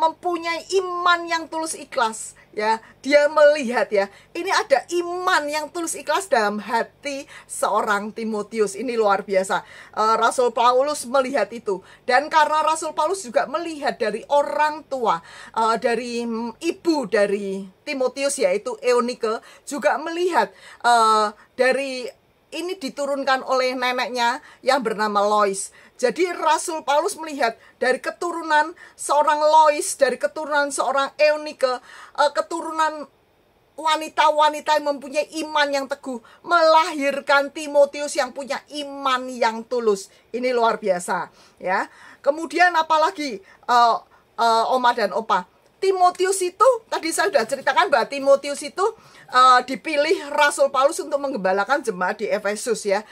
mempunyai iman yang tulus ikhlas ya. Dia melihat ya, ini ada iman yang tulus ikhlas dalam hati seorang Timotius. Ini luar biasa. Rasul Paulus melihat itu, dan karena Rasul Paulus juga melihat dari orang tua, dari ibu dari Timotius yaitu Eunike, juga melihat dari ini diturunkan oleh neneknya yang bernama Lois. Jadi Rasul Paulus melihat dari keturunan seorang Lois, dari keturunan seorang Eunike, keturunan wanita-wanita yang mempunyai iman yang teguh, melahirkan Timotius yang punya iman yang tulus. Ini luar biasa ya. Kemudian apalagi Oma dan Opa, Timotius itu, tadi saya sudah ceritakan bahwa Timotius itu dipilih Rasul Paulus untuk menggembalakan jemaat di Efesus ya.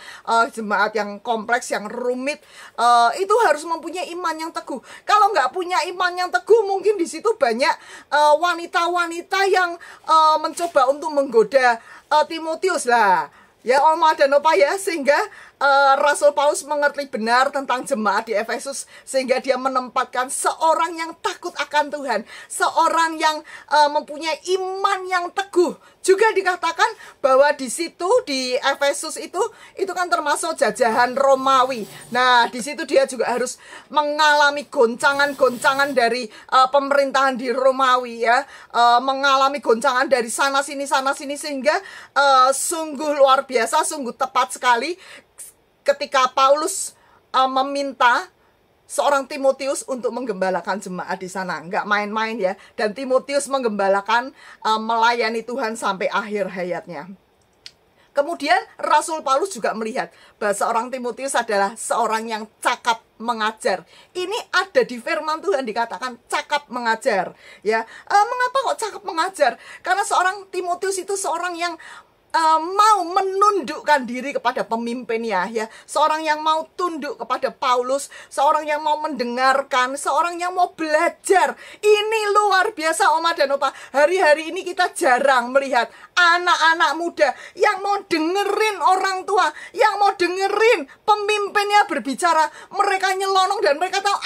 Jemaat yang kompleks, yang rumit, itu harus mempunyai iman yang teguh. Kalau nggak punya iman yang teguh, mungkin di situ banyak wanita-wanita yang mencoba untuk menggoda Timotius lah ya Oma dan Opa ya. Sehingga Rasul Paulus mengerti benar tentang jemaat di Efesus, sehingga dia menempatkan seorang yang takut akan Tuhan, seorang yang mempunyai iman yang teguh. Juga dikatakan bahwa di situ di Efesus itu kan termasuk jajahan Romawi. Nah, di situ dia juga harus mengalami goncangan-goncangan dari pemerintahan di Romawi ya, mengalami goncangan dari sana sini sehingga sungguh luar biasa, sungguh tepat sekali ketika Paulus meminta seorang Timotius untuk menggembalakan jemaat di sana. Nggak main-main ya. Dan Timotius menggembalakan, melayani Tuhan sampai akhir hayatnya. Kemudian Rasul Paulus juga melihat bahwa seorang Timotius adalah seorang yang cakap mengajar. Ini ada di firman Tuhan dikatakan cakap mengajar ya. Mengapa kok cakap mengajar? Karena seorang Timotius itu seorang yang mau menundukkan diri kepada pemimpinnya ya, seorang yang mau tunduk kepada Paulus, seorang yang mau mendengarkan, seorang yang mau belajar. Ini luar biasa Oma dan Opa. Hari-hari ini kita jarang melihat anak-anak muda yang mau dengerin orang tua, yang mau dengerin pemimpinnya berbicara. Mereka nyelonong dan mereka tahu,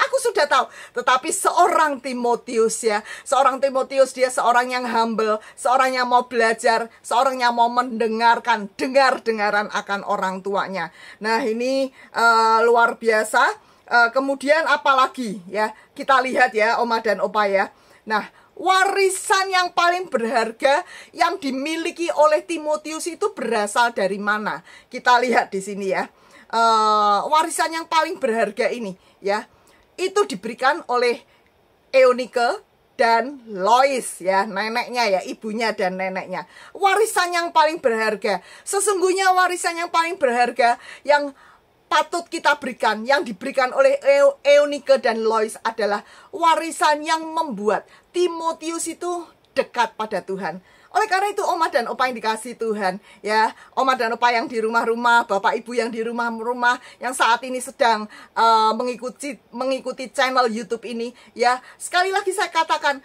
aku sudah saja tahu. Tetapi seorang Timotius ya, seorang Timotius dia seorang yang humble, seorang yang mau belajar, seorang yang mau mendengarkan, dengar-dengaran akan orang tuanya. Nah ini luar biasa. Kemudian apalagi ya, kita lihat ya Oma dan Opa ya. Nah, warisan yang paling berharga yang dimiliki oleh Timotius itu berasal dari mana? Kita lihat di sini ya. Warisan yang paling berharga ini ya, itu diberikan oleh Eunike dan Lois ya, neneknya ya, ibunya dan neneknya. Warisan yang paling berharga, sesungguhnya warisan yang paling berharga yang patut kita berikan, yang diberikan oleh Eunike dan Lois adalah warisan yang membuat Timotius itu dekat pada Tuhan. Oleh karena itu Oma dan Opa yang dikasih Tuhan ya, Oma dan Opa yang di rumah-rumah, Bapak Ibu yang di rumah-rumah, yang saat ini sedang mengikuti channel YouTube ini ya, sekali lagi saya katakan,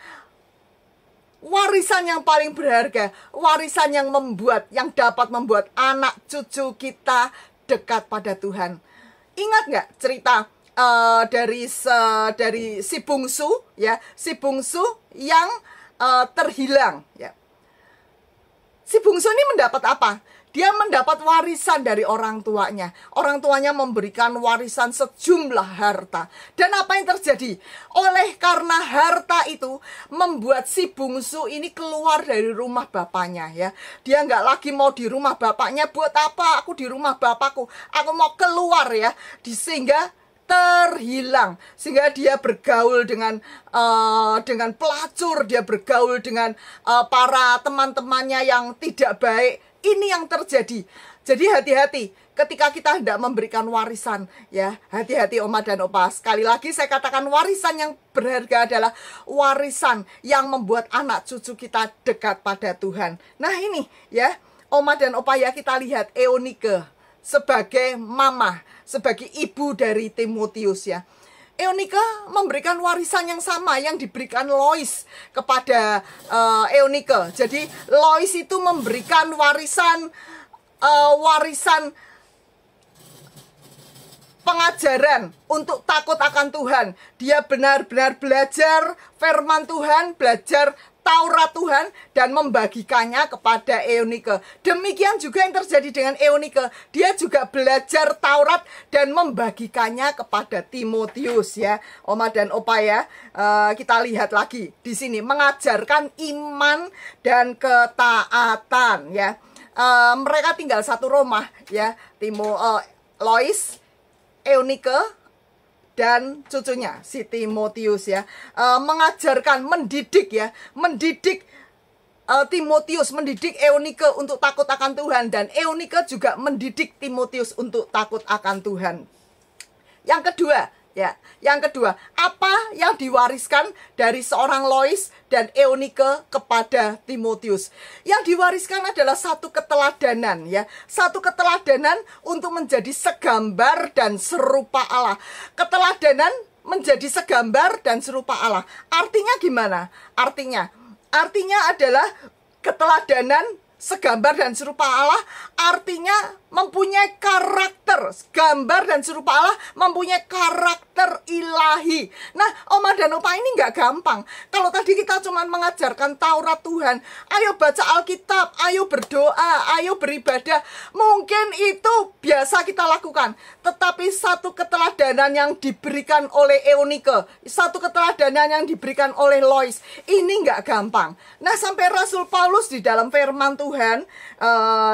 warisan yang paling berharga, warisan yang dapat membuat anak cucu kita dekat pada Tuhan. Ingat nggak cerita dari si bungsu ya, si bungsu yang terhilang ya. Si bungsu ini mendapat apa? Dia mendapat warisan dari orang tuanya. Orang tuanya memberikan warisan sejumlah harta. Dan apa yang terjadi? Oleh karena harta itu membuat si bungsu ini keluar dari rumah bapaknya ya. Dia nggak lagi mau di rumah bapaknya. Buat apa aku di rumah bapakku? Aku mau keluar ya. Sehingga terhilang, sehingga dia bergaul dengan pelacur, dia bergaul dengan para teman-temannya yang tidak baik. Ini yang terjadi. Jadi hati-hati ketika kita hendak memberikan warisan ya, hati-hati Oma dan Opa. Sekali lagi saya katakan, warisan yang berharga adalah warisan yang membuat anak cucu kita dekat pada Tuhan. Nah ini ya Oma dan Opa ya, kita lihat Eunike sebagai mama, sebagai ibu dari Timotius ya. Eunike memberikan warisan yang sama yang diberikan Lois kepada Eunike. Jadi Lois itu memberikan warisan pengajaran untuk takut akan Tuhan. Dia benar-benar belajar firman Tuhan, belajar Taurat Tuhan, dan membagikannya kepada Eunike. Demikian juga yang terjadi dengan Eunike. Dia juga belajar Taurat dan membagikannya kepada Timotius ya. Oma dan Opa ya, kita lihat lagi di sini, mengajarkan iman dan ketaatan ya. Mereka tinggal satu rumah ya, Lois, Eunike dan cucunya si Timotius ya, mengajarkan, mendidik ya, Timotius, mendidik Eunike untuk takut akan Tuhan, dan Eunike juga mendidik Timotius untuk takut akan Tuhan. Yang kedua ya, apa yang diwariskan dari seorang Lois dan Eunike kepada Timotius? Yang diwariskan adalah satu keteladanan ya, satu keteladanan untuk menjadi segambar dan serupa Allah. Keteladanan menjadi segambar dan serupa Allah. Artinya gimana? Artinya adalah keteladanan segambar dan serupa Allah, artinya mempunyai karakter. Gambar dan serupa Allah mempunyai karakter ilahi. Nah, Oma dan Opa, ini nggak gampang. Kalau tadi kita cuma mengajarkan Taurat Tuhan, ayo baca Alkitab, ayo berdoa, ayo beribadah, mungkin itu biasa kita lakukan. Tetapi satu keteladanan yang diberikan oleh Eunike, satu keteladanan yang diberikan oleh Lois, ini nggak gampang. Nah, sampai Rasul Paulus di dalam firman Tuhan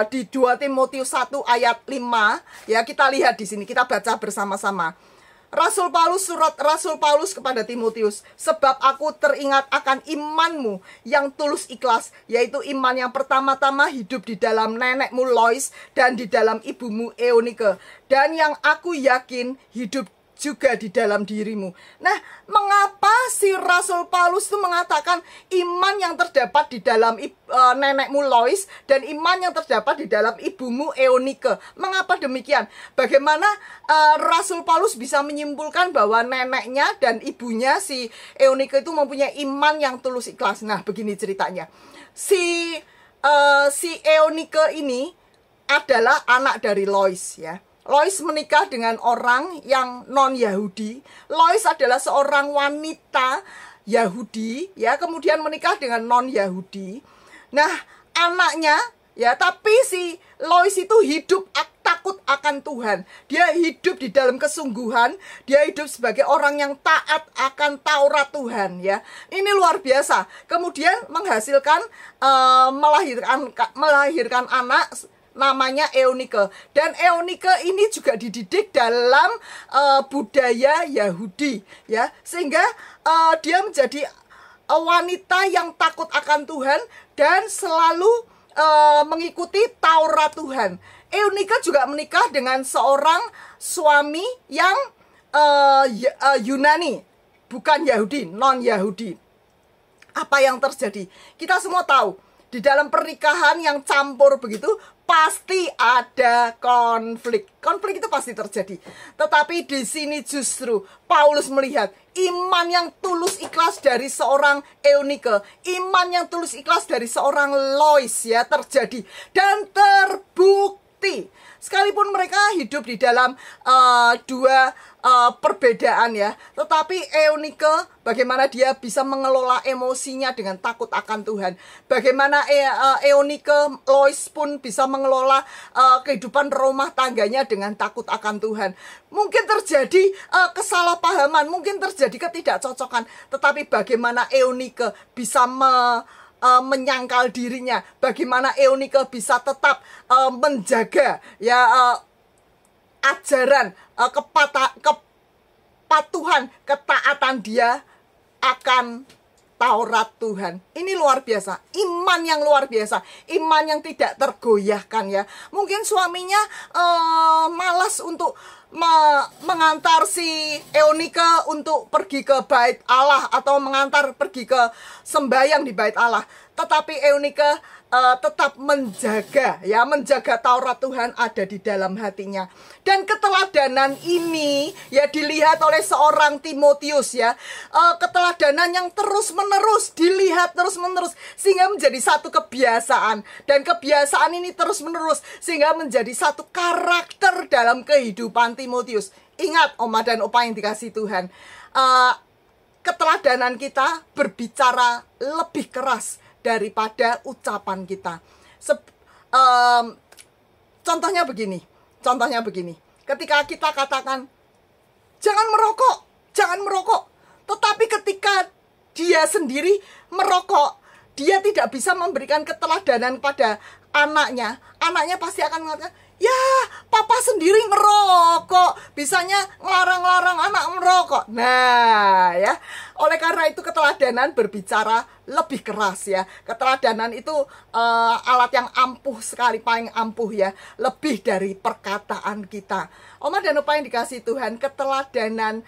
di 2 Timotius 1 ayat 5 ya, kita lihat di sini, kita baca bersama-sama. Surat Rasul Paulus kepada Timotius, sebab aku teringat akan imanmu yang tulus ikhlas, yaitu iman yang pertama-tama hidup di dalam nenekmu Lois dan di dalam ibumu Eunike, dan yang aku yakin hidup juga di dalam dirimu. Nah, mengapa si Rasul Paulus itu mengatakan iman yang terdapat di dalam nenekmu Lois dan iman yang terdapat di dalam ibumu Eunike? Mengapa demikian? Bagaimana Rasul Paulus bisa menyimpulkan bahwa neneknya dan ibunya si Eunike itu mempunyai iman yang tulus ikhlas? Nah, begini ceritanya. Si Eunike ini adalah anak dari Lois ya. Lois menikah dengan orang yang non-Yahudi. Lois adalah seorang wanita Yahudi, ya, kemudian menikah dengan non-Yahudi. Nah, anaknya, ya, tapi si Lois itu hidup takut akan Tuhan. Dia hidup di dalam kesungguhan. Dia hidup sebagai orang yang taat akan Taurat Tuhan, ya. Ini luar biasa. Kemudian menghasilkan melahirkan anak namanya Eunike. Dan Eunike ini juga dididik dalam budaya Yahudi, ya, sehingga dia menjadi wanita yang takut akan Tuhan dan selalu mengikuti Taurat Tuhan. Eunike juga menikah dengan seorang suami yang Yunani, bukan Yahudi, non-Yahudi. Apa yang terjadi? Kita semua tahu, di dalam pernikahan yang campur begitu, pasti ada konflik. Konflik itu pasti terjadi. Tetapi di sini justru Paulus melihat iman yang tulus ikhlas dari seorang Eunike, iman yang tulus ikhlas dari seorang Lois, ya, terjadi dan terbukti. Sekalipun mereka hidup di dalam dua perbedaan, ya, tetapi Eunike bagaimana dia bisa mengelola emosinya dengan takut akan Tuhan. Bagaimana Eunike, Lois pun bisa mengelola kehidupan rumah tangganya dengan takut akan Tuhan. Mungkin terjadi kesalahpahaman, mungkin terjadi ketidakcocokan, tetapi bagaimana Eunike bisa menyangkal dirinya, bagaimana Eunike bisa tetap menjaga, ya, ajaran kepatuhan, ketaatan dia akan Taurat Tuhan. Ini luar biasa, iman yang luar biasa, iman yang tidak tergoyahkan, ya. Mungkin suaminya malas untuk mengantar si Eunike untuk pergi ke bait Allah atau mengantar pergi ke sembahyang di bait Allah. Tetapi Eunike tetap menjaga, ya, menjaga Taurat Tuhan ada di dalam hatinya. Dan keteladanan ini, ya, dilihat oleh seorang Timotius, ya. Keteladanan yang terus-menerus dilihat terus-menerus sehingga menjadi satu kebiasaan, dan kebiasaan ini terus-menerus sehingga menjadi satu karakter dalam kehidupan Timotius. Ingat, Oma dan Opa yang dikasih Tuhan, keteladanan kita berbicara lebih keras daripada ucapan kita. Contohnya begini. Ketika kita katakan jangan merokok, tetapi ketika dia sendiri merokok, dia tidak bisa memberikan keteladanan pada anaknya. Anaknya pasti akan mengatakan, ya, papa sendiri merokok, bisanya ngelarang-larang anak merokok. Nah, ya, oleh karena itu keteladanan berbicara lebih keras, ya. Keteladanan itu alat yang ampuh sekali, paling ampuh, ya, lebih dari perkataan kita. Oma dan Opa yang dikasih Tuhan, keteladanan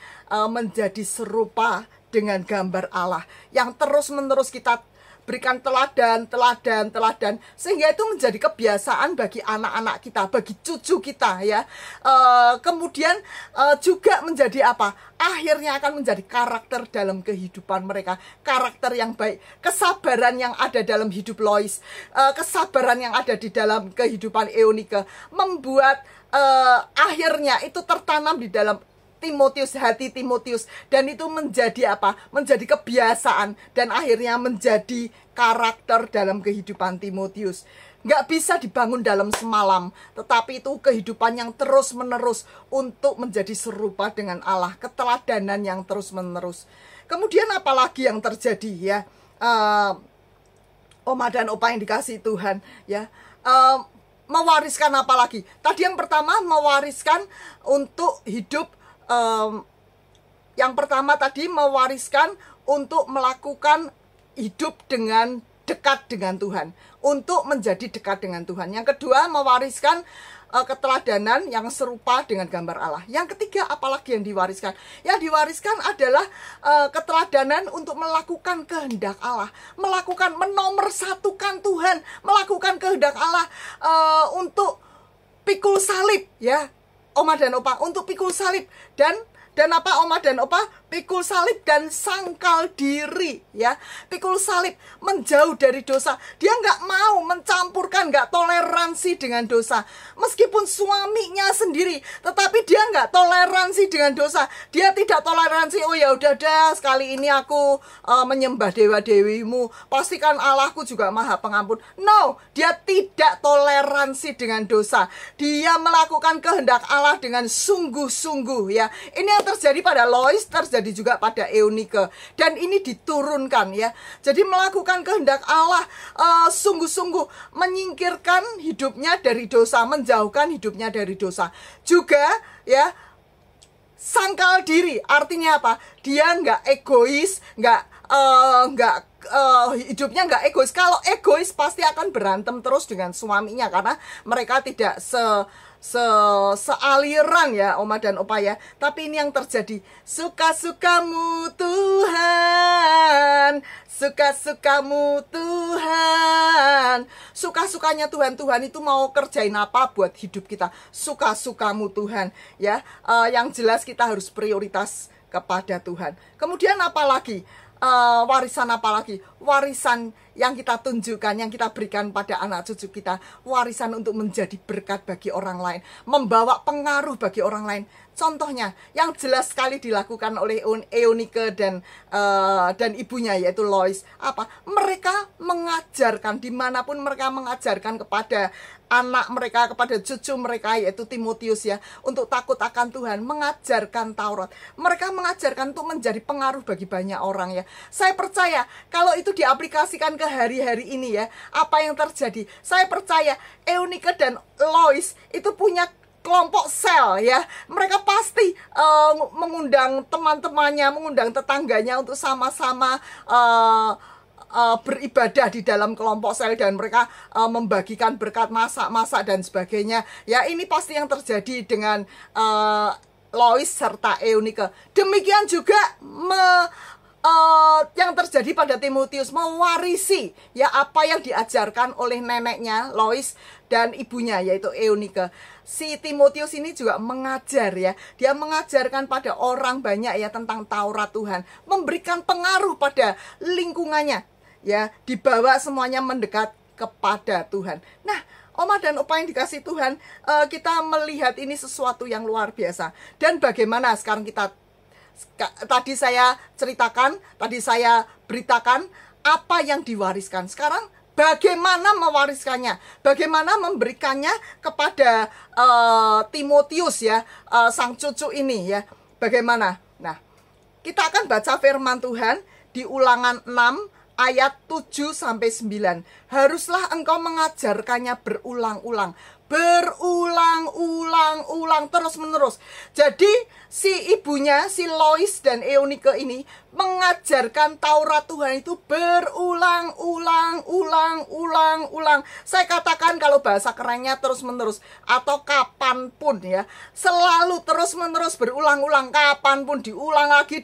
menjadi serupa dengan gambar Allah yang terus-menerus kita berikan teladan, sehingga itu menjadi kebiasaan bagi anak-anak kita, bagi cucu kita, ya. Kemudian juga menjadi apa? Akhirnya akan menjadi karakter dalam kehidupan mereka, karakter yang baik, kesabaran yang ada dalam hidup Lois, kesabaran yang ada di dalam kehidupan Eunike, membuat akhirnya itu tertanam di dalam Timotius, hati Timotius, dan itu menjadi apa? Menjadi kebiasaan dan akhirnya menjadi karakter dalam kehidupan Timotius. Nggak bisa dibangun dalam semalam, tetapi itu kehidupan yang terus-menerus untuk menjadi serupa dengan Allah, keteladanan yang terus-menerus. Kemudian apalagi yang terjadi, ya, Oma dan Opa yang dikasih Tuhan, ya, mewariskan apa lagi? Tadi yang pertama mewariskan untuk hidup. Yang pertama tadi mewariskan untuk melakukan hidup dengan dekat dengan Tuhan, untuk menjadi dekat dengan Tuhan. Yang kedua mewariskan keteladanan yang serupa dengan gambar Allah. Yang ketiga apalagi yang diwariskan? Yang diwariskan adalah keteladanan untuk melakukan kehendak Allah, melakukan menomorsatukan Tuhan, melakukan kehendak Allah, untuk pikul salib, ya, Oma dan Opa, untuk pikul salib. Dan apa, Oma dan Opa? Pikul salib dan sangkal diri, ya. Pikul salib, menjauh dari dosa. Dia nggak mau mencampurkan, nggak toleransi dengan dosa. Meskipun suaminya sendiri, tetapi dia nggak toleransi dengan dosa. Dia tidak toleransi, oh ya udah dah, sekali ini aku menyembah dewa-dewimu, pastikan Allahku juga maha pengampun. No, dia tidak toleransi dengan dosa. Dia melakukan kehendak Allah dengan sungguh-sungguh, ya. Ini yang terjadi pada Lois, terjadi juga pada Eunike, dan ini diturunkan, ya. Jadi melakukan kehendak Allah, sungguh-sungguh menyingkirkan hidupnya dari dosa, menjauhkan hidupnya dari dosa. Juga, ya, sangkal diri, artinya apa? Dia nggak egois, hidupnya nggak egois. Kalau egois pasti akan berantem terus dengan suaminya, karena mereka tidak sealiran, ya, Oma dan Opa, ya. Tapi ini yang terjadi. Suka-sukamu Tuhan, suka-sukamu Tuhan. Suka-sukanya Tuhan. Tuhan itu mau kerjain apa buat hidup kita. Suka-sukamu Tuhan, ya. Yang jelas kita harus prioritas kepada Tuhan. Kemudian apa lagi? Warisan apa lagi? Warisan yang kita tunjukkan, yang kita berikan pada anak cucu kita. Warisan untuk menjadi berkat bagi orang lain, membawa pengaruh bagi orang lain. Contohnya yang jelas sekali dilakukan oleh Eunike dan ibunya, yaitu Lois. Apa? Mereka mengajarkan, dimanapun mereka mengajarkan kepada anak mereka, kepada cucu mereka, yaitu Timotius, ya, untuk takut akan Tuhan, mengajarkan Taurat. Mereka mengajarkan untuk menjadi pengaruh bagi banyak orang, ya. Saya percaya kalau itu diaplikasikan ke hari-hari ini, ya, apa yang terjadi? Saya percaya Eunike dan Lois itu punya kelompok sel, ya. Mereka pasti mengundang teman-temannya, mengundang tetangganya untuk sama-sama beribadah di dalam kelompok sel, dan mereka membagikan berkat, masak-masak dan sebagainya. Ya, ini pasti yang terjadi dengan Lois serta Eunike. Demikian juga yang terjadi pada Timotius, mewarisi, ya, apa yang diajarkan oleh neneknya Lois dan ibunya, yaitu Eunike. Si Timotius ini juga mengajar, ya. Dia mengajarkan pada orang banyak, ya, tentang Taurat Tuhan, memberikan pengaruh pada lingkungannya, ya, dibawa semuanya mendekat kepada Tuhan. Nah, Oma dan Opa yang dikasih Tuhan, kita melihat ini sesuatu yang luar biasa. Dan bagaimana sekarang tadi saya ceritakan, tadi saya beritakan apa yang diwariskan. Sekarang bagaimana mewariskannya, bagaimana memberikannya kepada Timotius, ya, sang cucu ini, ya. Bagaimana? Nah, kita akan baca firman Tuhan di Ulangan 6 ayat 7-9. Haruslah engkau mengajarkannya berulang-ulang, terus-menerus. Jadi si ibunya, si Lois dan Eunike ini mengajarkan Taurat Tuhan itu berulang-ulang. Saya katakan kalau bahasa kerennya terus-menerus atau kapanpun, ya. Selalu terus-menerus berulang-ulang, kapanpun diulang lagi.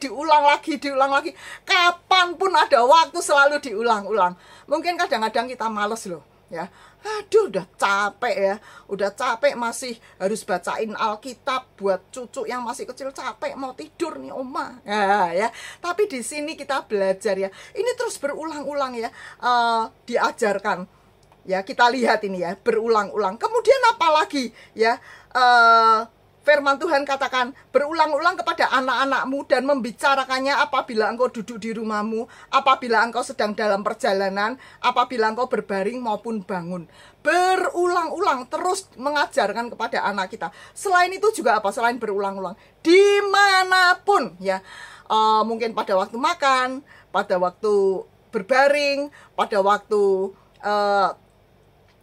Kapanpun ada waktu selalu diulang-ulang. Mungkin kadang-kadang kita males loh, ya. Aduh, udah capek masih harus bacain Alkitab buat cucu yang masih kecil, capek mau tidur nih Oma, ya. Tapi di sini kita belajar, ya, ini terus berulang-ulang, ya, diajarkan, ya. Kita lihat ini, ya, berulang-ulang. Kemudian apa lagi, ya? Firman Tuhan katakan, berulang-ulang kepada anak-anakmu dan membicarakannya apabila engkau duduk di rumahmu, apabila engkau sedang dalam perjalanan, apabila engkau berbaring maupun bangun. Berulang-ulang, terus mengajarkan kepada anak kita. Selain itu juga apa? Selain berulang-ulang, dimanapun, ya. Mungkin pada waktu makan, pada waktu berbaring, pada waktu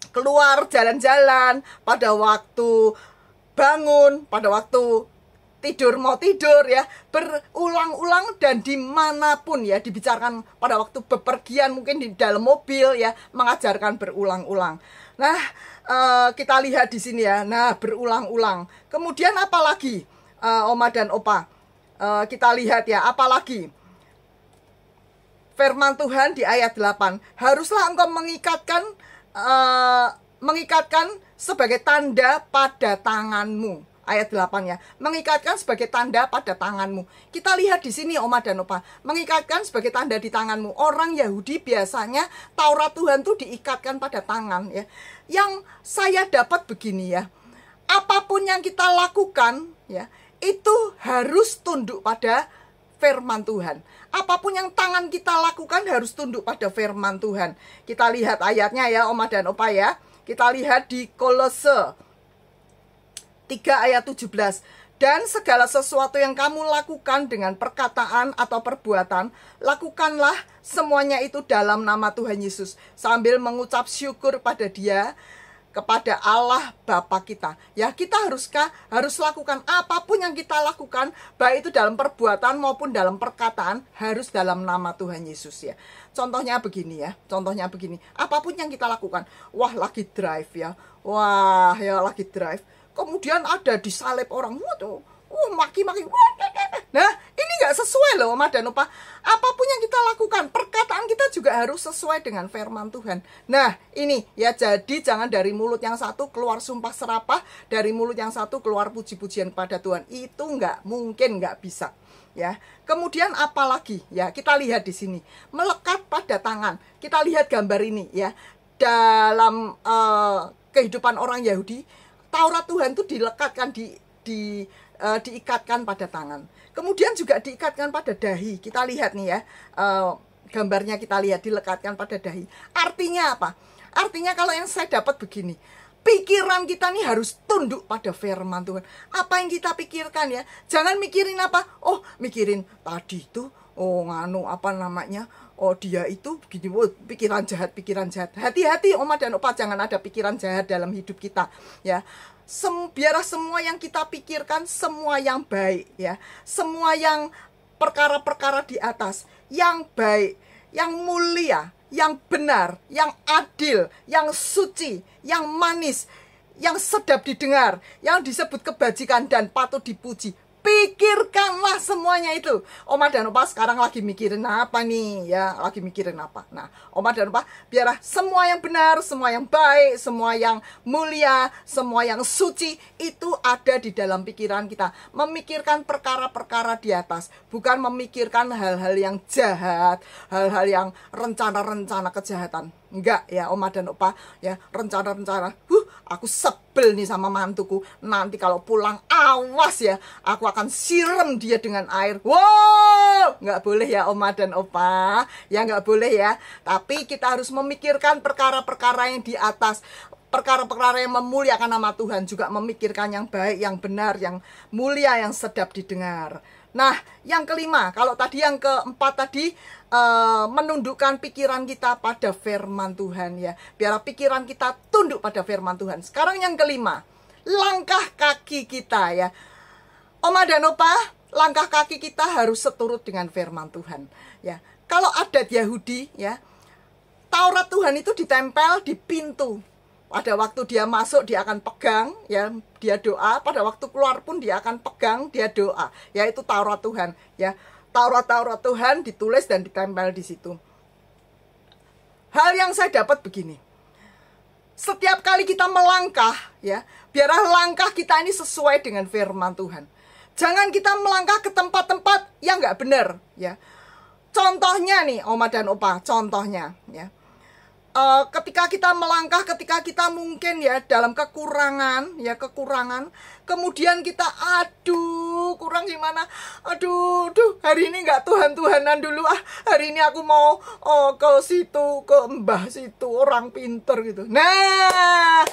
keluar jalan-jalan, pada waktu bangun, pada waktu mau tidur, ya. Berulang-ulang dan dimanapun, ya, dibicarakan pada waktu bepergian, mungkin di dalam mobil, ya, mengajarkan berulang-ulang. Nah, kita lihat di sini, ya. Nah, berulang-ulang. Kemudian apa lagi, Oma dan Opa? Kita lihat, ya, apa lagi? Firman Tuhan di ayat 8, haruslah engkau mengikatkan sebagai tanda pada tanganmu. ayat 8 ya. Mengikatkan sebagai tanda pada tanganmu. Kita lihat di sini Oma dan Opa, mengikatkan sebagai tanda di tanganmu. Orang Yahudi biasanya Taurat Tuhan tuh diikatkan pada tangan ya. Yang saya dapat begini ya. Apapun yang kita lakukan ya, itu harus tunduk pada firman Tuhan. Apapun yang tangan kita lakukan harus tunduk pada firman Tuhan. Kita lihat ayatnya ya Oma dan Opa ya. Kita lihat di Kolose 3 ayat 17. Dan segala sesuatu yang kamu lakukan dengan perkataan atau perbuatan, lakukanlah semuanya itu dalam nama Tuhan Yesus, sambil mengucap syukur pada Dia, kepada Allah Bapa kita. Ya, kita harus lakukan apapun yang kita lakukan, baik itu dalam perbuatan maupun dalam perkataan, harus dalam nama Tuhan Yesus ya. Contohnya begini ya, apapun yang kita lakukan, wah lagi drive ya, lagi drive. Kemudian ada disalib orang, waduh, maki-maki. Nah, ini nggak sesuai loh Oma dan Opa. Apapun yang kita lakukan, perkataan kita juga harus sesuai dengan firman Tuhan. Nah, ini ya, jadi jangan dari mulut yang satu keluar sumpah serapah, dari mulut yang satu keluar puji-pujian pada Tuhan. Itu nggak mungkin, nggak bisa. Ya, kemudian apa lagi? Ya, kita lihat di sini, melekat pada tangan. Kita lihat gambar ini ya, dalam kehidupan orang Yahudi. Taurat Tuhan itu dilekatkan diikatkan pada tangan. Kemudian juga diikatkan pada dahi. Kita lihat nih ya, gambarnya kita lihat dilekatkan pada dahi. Artinya apa? Artinya kalau yang saya dapat begini, pikiran kita nih harus tunduk pada firman Tuhan. Apa yang kita pikirkan ya, jangan mikirin apa. Oh, mikirin tadi itu, dia itu begini, pikiran jahat. Hati-hati Oma dan Opa, jangan ada pikiran jahat dalam hidup kita ya. Biarlah semua yang kita pikirkan semua yang baik ya. Semua yang perkara-perkara di atas, yang baik, yang mulia, yang benar, yang adil, yang suci, yang manis, yang sedap didengar, yang disebut kebajikan dan patut dipuji. Pikirkanlah semuanya itu. Oma dan Opa sekarang lagi mikirin apa nih ya, lagi mikirin apa. Nah, Oma dan Opa, biarlah semua yang benar, semua yang baik, semua yang mulia, semua yang suci itu ada di dalam pikiran kita. Memikirkan perkara-perkara di atas, bukan memikirkan hal-hal yang jahat, hal-hal yang rencana-rencana kejahatan. Enggak ya Oma dan Opa ya, rencana-rencana aku sebel nih sama mantuku, nanti kalau pulang awas ya, aku akan siram dia dengan air. Wow, nggak boleh ya Oma dan Opa ya, nggak boleh ya. Tapi kita harus memikirkan perkara-perkara yang di atas, perkara-perkara yang memuliakan nama Tuhan, juga memikirkan yang baik, yang benar, yang mulia, yang sedap didengar. Nah, yang kelima, kalau tadi yang keempat tadi menundukkan pikiran kita pada firman Tuhan ya. Biar pikiran kita tunduk pada firman Tuhan. Sekarang yang kelima, langkah kaki kita ya. Oma dan Opa, langkah kaki kita harus seturut dengan firman Tuhan ya. Kalau adat Yahudi ya, Taurat Tuhan itu ditempel di pintu. Pada waktu dia masuk dia akan pegang ya, dia doa. Pada waktu keluar pun dia akan pegang, dia doa. Yaitu Taurat Tuhan ya. Taurat Tuhan ditulis dan ditempel di situ. Hal yang saya dapat begini. Setiap kali kita melangkah ya, biarlah langkah kita ini sesuai dengan firman Tuhan. Jangan kita melangkah ke tempat-tempat yang nggak benar ya. Contohnya nih Oma dan Opa, contohnya ya. Ketika kita melangkah, ketika kita mungkin ya dalam kekurangan, kemudian kita kurang gimana, hari ini nggak Tuhan-Tuhanan dulu, hari ini aku mau ke situ, ke mbah situ, orang pinter gitu. Nah,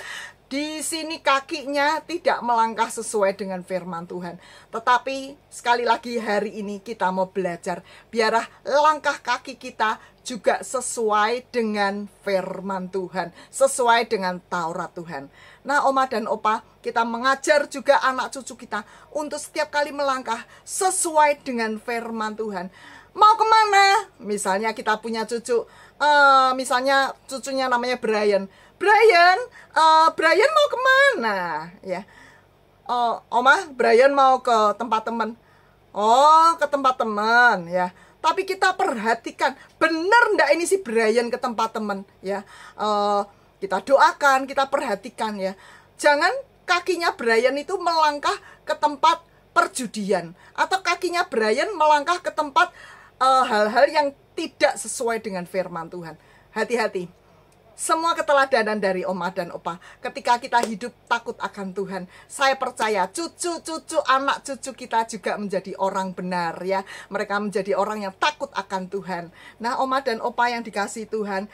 di sini kakinya tidak melangkah sesuai dengan firman Tuhan. Tetapi sekali lagi hari ini kita mau belajar, biarlah langkah kaki kita juga sesuai dengan firman Tuhan, sesuai dengan Taurat Tuhan. Nah, Oma dan Opa, kita mengajar juga anak cucu kita untuk setiap kali melangkah sesuai dengan firman Tuhan. Mau kemana? Misalnya kita punya cucu, misalnya cucunya namanya Brian mau kemana? Ya, Oma, Brian mau ke tempat teman. Oh, ke tempat teman ya. Tapi kita perhatikan, benar ndak ini si Brian ke tempat teman ya. Kita doakan, kita perhatikan ya. Jangan kakinya Brian itu melangkah ke tempat perjudian, atau kakinya Brian melangkah ke tempat hal-hal yang tidak sesuai dengan firman Tuhan. Hati-hati. Semua keteladanan dari Oma dan Opa, ketika kita hidup takut akan Tuhan, saya percaya cucu-cucu, anak cucu kita juga menjadi orang benar ya. Mereka menjadi orang yang takut akan Tuhan. Nah, Oma dan Opa yang dikasihi Tuhan,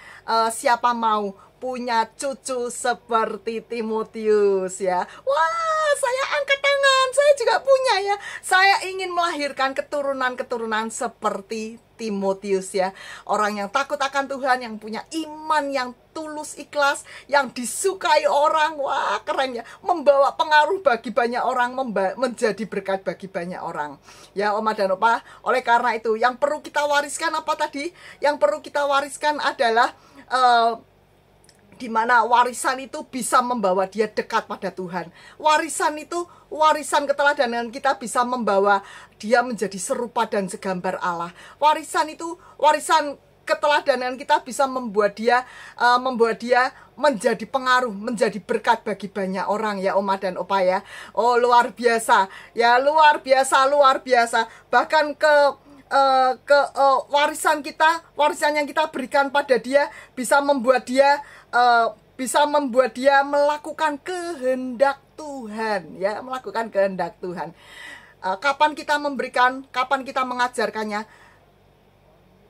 siapa mau punya cucu seperti Timotius ya? Wah, saya angkat tangan, saya juga punya ya. Saya ingin melahirkan keturunan-keturunan seperti Timotius ya. Orang yang takut akan Tuhan, yang punya iman yang tulus ikhlas, yang disukai orang. Wah, keren ya. Membawa pengaruh bagi banyak orang, menjadi berkat bagi banyak orang. Ya, Oma dan Opa, oleh karena itu yang perlu kita wariskan apa tadi? Yang perlu kita wariskan adalah di mana warisan itu bisa membawa dia dekat pada Tuhan. Warisan itu, warisan keteladanan kita bisa membawa dia menjadi serupa dan segambar Allah. Warisan itu, warisan keteladanan kita bisa membuat dia menjadi pengaruh, menjadi berkat bagi banyak orang ya Oma dan Opa ya. Oh, luar biasa. Ya, luar biasa. Bahkan warisan yang kita berikan pada dia bisa membuat dia melakukan kehendak Tuhan ya, melakukan kehendak Tuhan. Kapan kita memberikan, kapan kita mengajarkannya,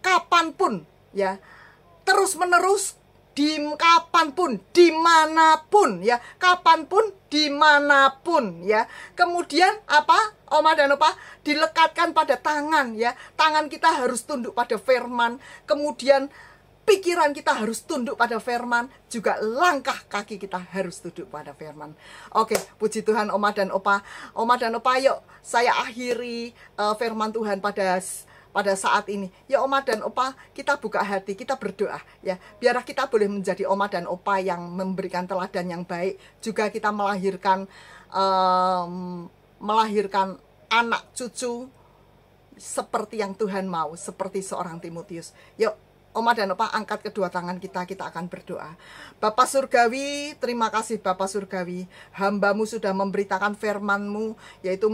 kapanpun ya, terus menerus, kapanpun, dimanapun ya, kapanpun, dimanapun ya. Kemudian apa, Oma dan Opa, dilekatkan pada tangan ya. Tangan kita harus tunduk pada firman. Kemudian pikiran kita harus tunduk pada firman, juga langkah kaki kita harus tunduk pada firman. Oke, puji Tuhan Oma dan Opa. Oma dan Opa, yuk saya akhiri firman Tuhan pada saat ini. Ya Oma dan Opa, kita buka hati, kita berdoa ya. Biar kita boleh menjadi Oma dan Opa yang memberikan teladan yang baik. Juga kita melahirkan anak cucu seperti yang Tuhan mau, seperti seorang Timotius. Yuk Oma dan Opa, angkat kedua tangan kita akan berdoa. Bapa Surgawi, terima kasih Bapa Surgawi. Hamba-Mu sudah memberitakan firman-Mu, yaitu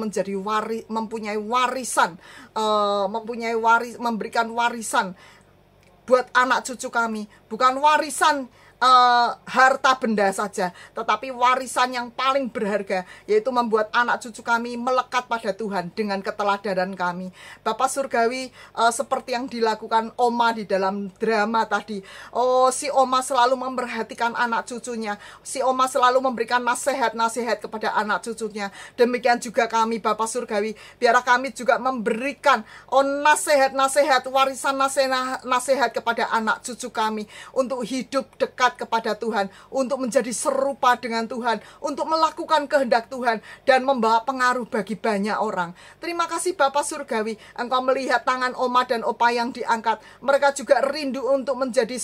memberikan warisan buat anak cucu kami. Bukan warisan harta benda saja, tetapi warisan yang paling berharga, yaitu membuat anak cucu kami melekat pada Tuhan dengan keteladanan kami. Bapak Surgawi, seperti yang dilakukan Oma di dalam drama tadi. Oh, si Oma selalu memperhatikan anak cucunya. Si Oma selalu memberikan nasihat-nasihat kepada anak cucunya. Demikian juga kami, Bapak Surgawi, biar kami juga memberikan nasihat-nasihat, warisan nasihat kepada anak cucu kami untuk hidup dekat kepada Tuhan, untuk menjadi serupa dengan Tuhan, untuk melakukan kehendak Tuhan dan membawa pengaruh bagi banyak orang. Terima kasih Bapak Surgawi, Engkau melihat tangan Oma dan Opa yang diangkat. Mereka juga rindu untuk menjadi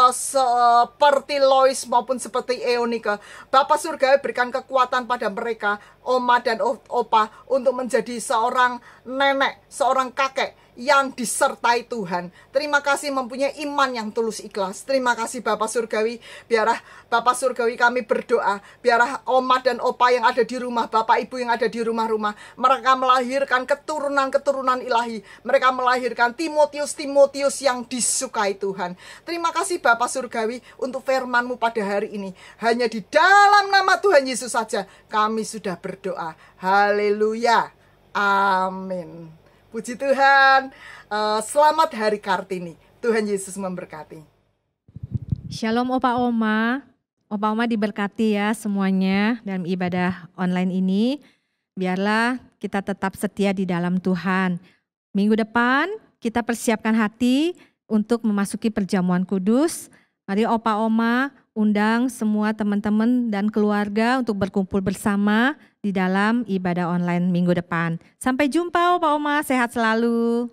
seperti Lois maupun seperti Eonika. Bapak Surgawi, berikan kekuatan pada mereka, Oma dan Opa, untuk menjadi seorang nenek, seorang kakek yang disertai Tuhan. Terima kasih mempunyai iman yang tulus ikhlas. Terima kasih Bapak Surgawi. Biarlah Bapak Surgawi kami berdoa, biarlah Oma dan Opa yang ada di rumah, Bapak Ibu yang ada di rumah-rumah, mereka melahirkan keturunan-keturunan ilahi. Mereka melahirkan Timotius-Timotius yang disukai Tuhan. Terima kasih Bapak Surgawi untuk firman-Mu pada hari ini. Hanya di dalam nama Tuhan Yesus saja kami sudah berdoa. Haleluya. Amin. Puji Tuhan. Selamat Hari Kartini. Tuhan Yesus memberkati. Shalom Opa Oma. Opa Oma diberkati ya semuanya dalam ibadah online ini. Biarlah kita tetap setia di dalam Tuhan. Minggu depan kita persiapkan hati untuk memasuki perjamuan kudus. Mari Opa Oma undang semua teman-teman dan keluarga untuk berkumpul bersama di dalam ibadah online minggu depan. Sampai jumpa Opa Oma, sehat selalu.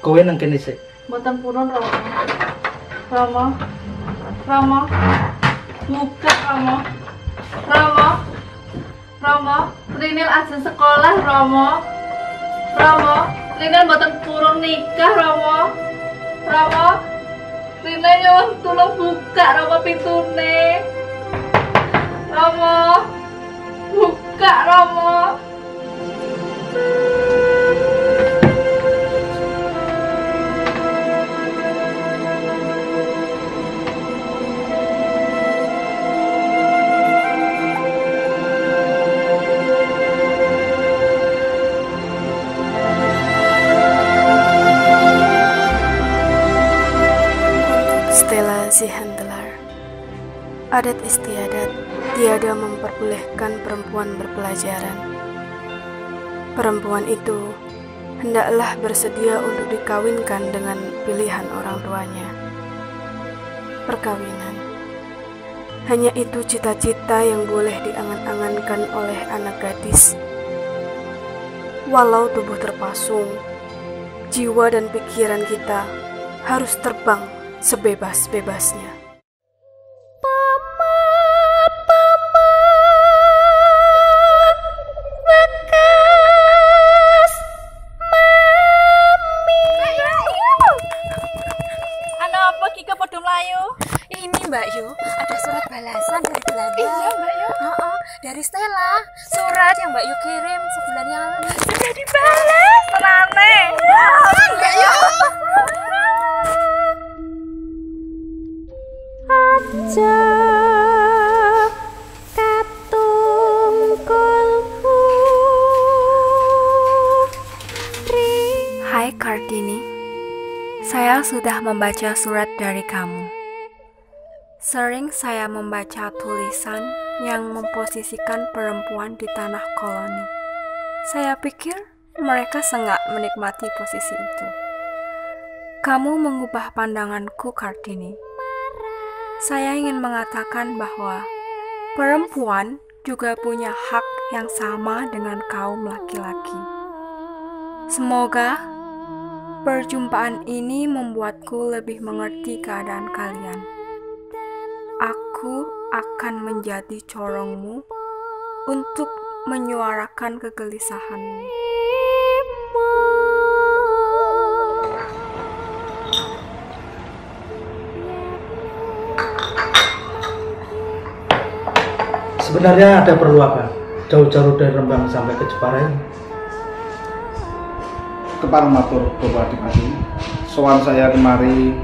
Kowe nang kene sik. Mboten purun Rama. Rama. Buka Rama. Rinil ajeng sekolah Rama. Rinil mboten purun nikah Rama. Rinil nyuwun tulung buka Rama pintune. Rama. Buka Rama. Stella Zihantelar. Adat istiadat tiada memperbolehkan perempuan berpelajaran. Perempuan itu hendaklah bersedia untuk dikawinkan dengan pilihan orang tuanya. Perkawinan hanya itu cita-cita yang boleh diangan-angankan oleh anak gadis. Walau tubuh terpasung, jiwa dan pikiran kita harus terbang sebebas-bebasnya. Mbak Yu, ada surat balasan dari Belanda. Iya Mbak Yu. Dari Stella. Surat yang Mbak Yu kirim sebulan yang lalu sudah dibalas. Tenane. Mbak Yu. Aja katungkulku. Hai Kartini, saya sudah membaca surat dari kamu. Sering saya membaca tulisan yang memposisikan perempuan di tanah koloni. Saya pikir mereka sangat menikmati posisi itu. Kamu mengubah pandanganku, Kartini. Saya ingin mengatakan bahwa perempuan juga punya hak yang sama dengan kaum laki-laki. Semoga perjumpaan ini membuatku lebih mengerti keadaan kalian. Aku akan menjadi corongmu untuk menyuarakan kegelisahanmu. Sebenarnya ada perlu apa? Jauh-jauh dari Rembang sampai ke Jepara ini? Kepareng matur Bapak Adipati, sowan saya kemari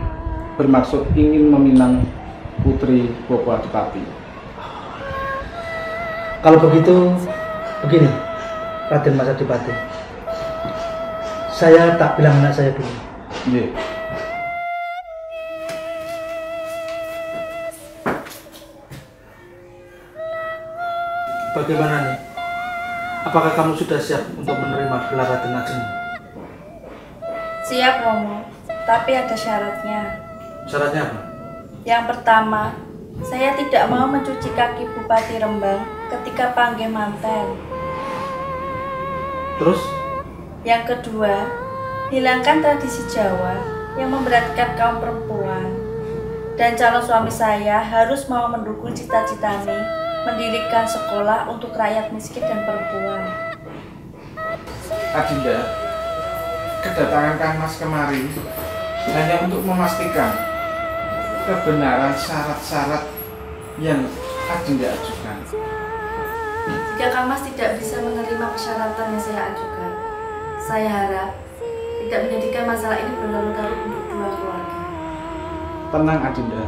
bermaksud ingin meminang putri Bapak Adipati. Kalau begitu, begini, Raden Mas Adipati. Saya tak bilang anak saya dulu. Iya. Bagaimana nih? Apakah kamu sudah siap untuk menerima gelar Raden Ajeng? Siap Romo, tapi ada syaratnya. Syaratnya apa? Yang pertama, saya tidak mau mencuci kaki Bupati Rembang ketika panggih manten. Terus? Yang kedua, hilangkan tradisi Jawa yang memberatkan kaum perempuan. Dan calon suami saya harus mau mendukung cita-citanya mendirikan sekolah untuk rakyat miskin dan perempuan. Adinda, kedatangan Kang Mas kemari hanya untuk memastikan kebenaran syarat-syarat yang Adinda ajukan. Jika Kang Mas tidak bisa menerima persyaratan yang saya ajukan, saya harap tidak menjadikan masalah ini berlarut-larut untuk dua keluarga. Tenang Adinda,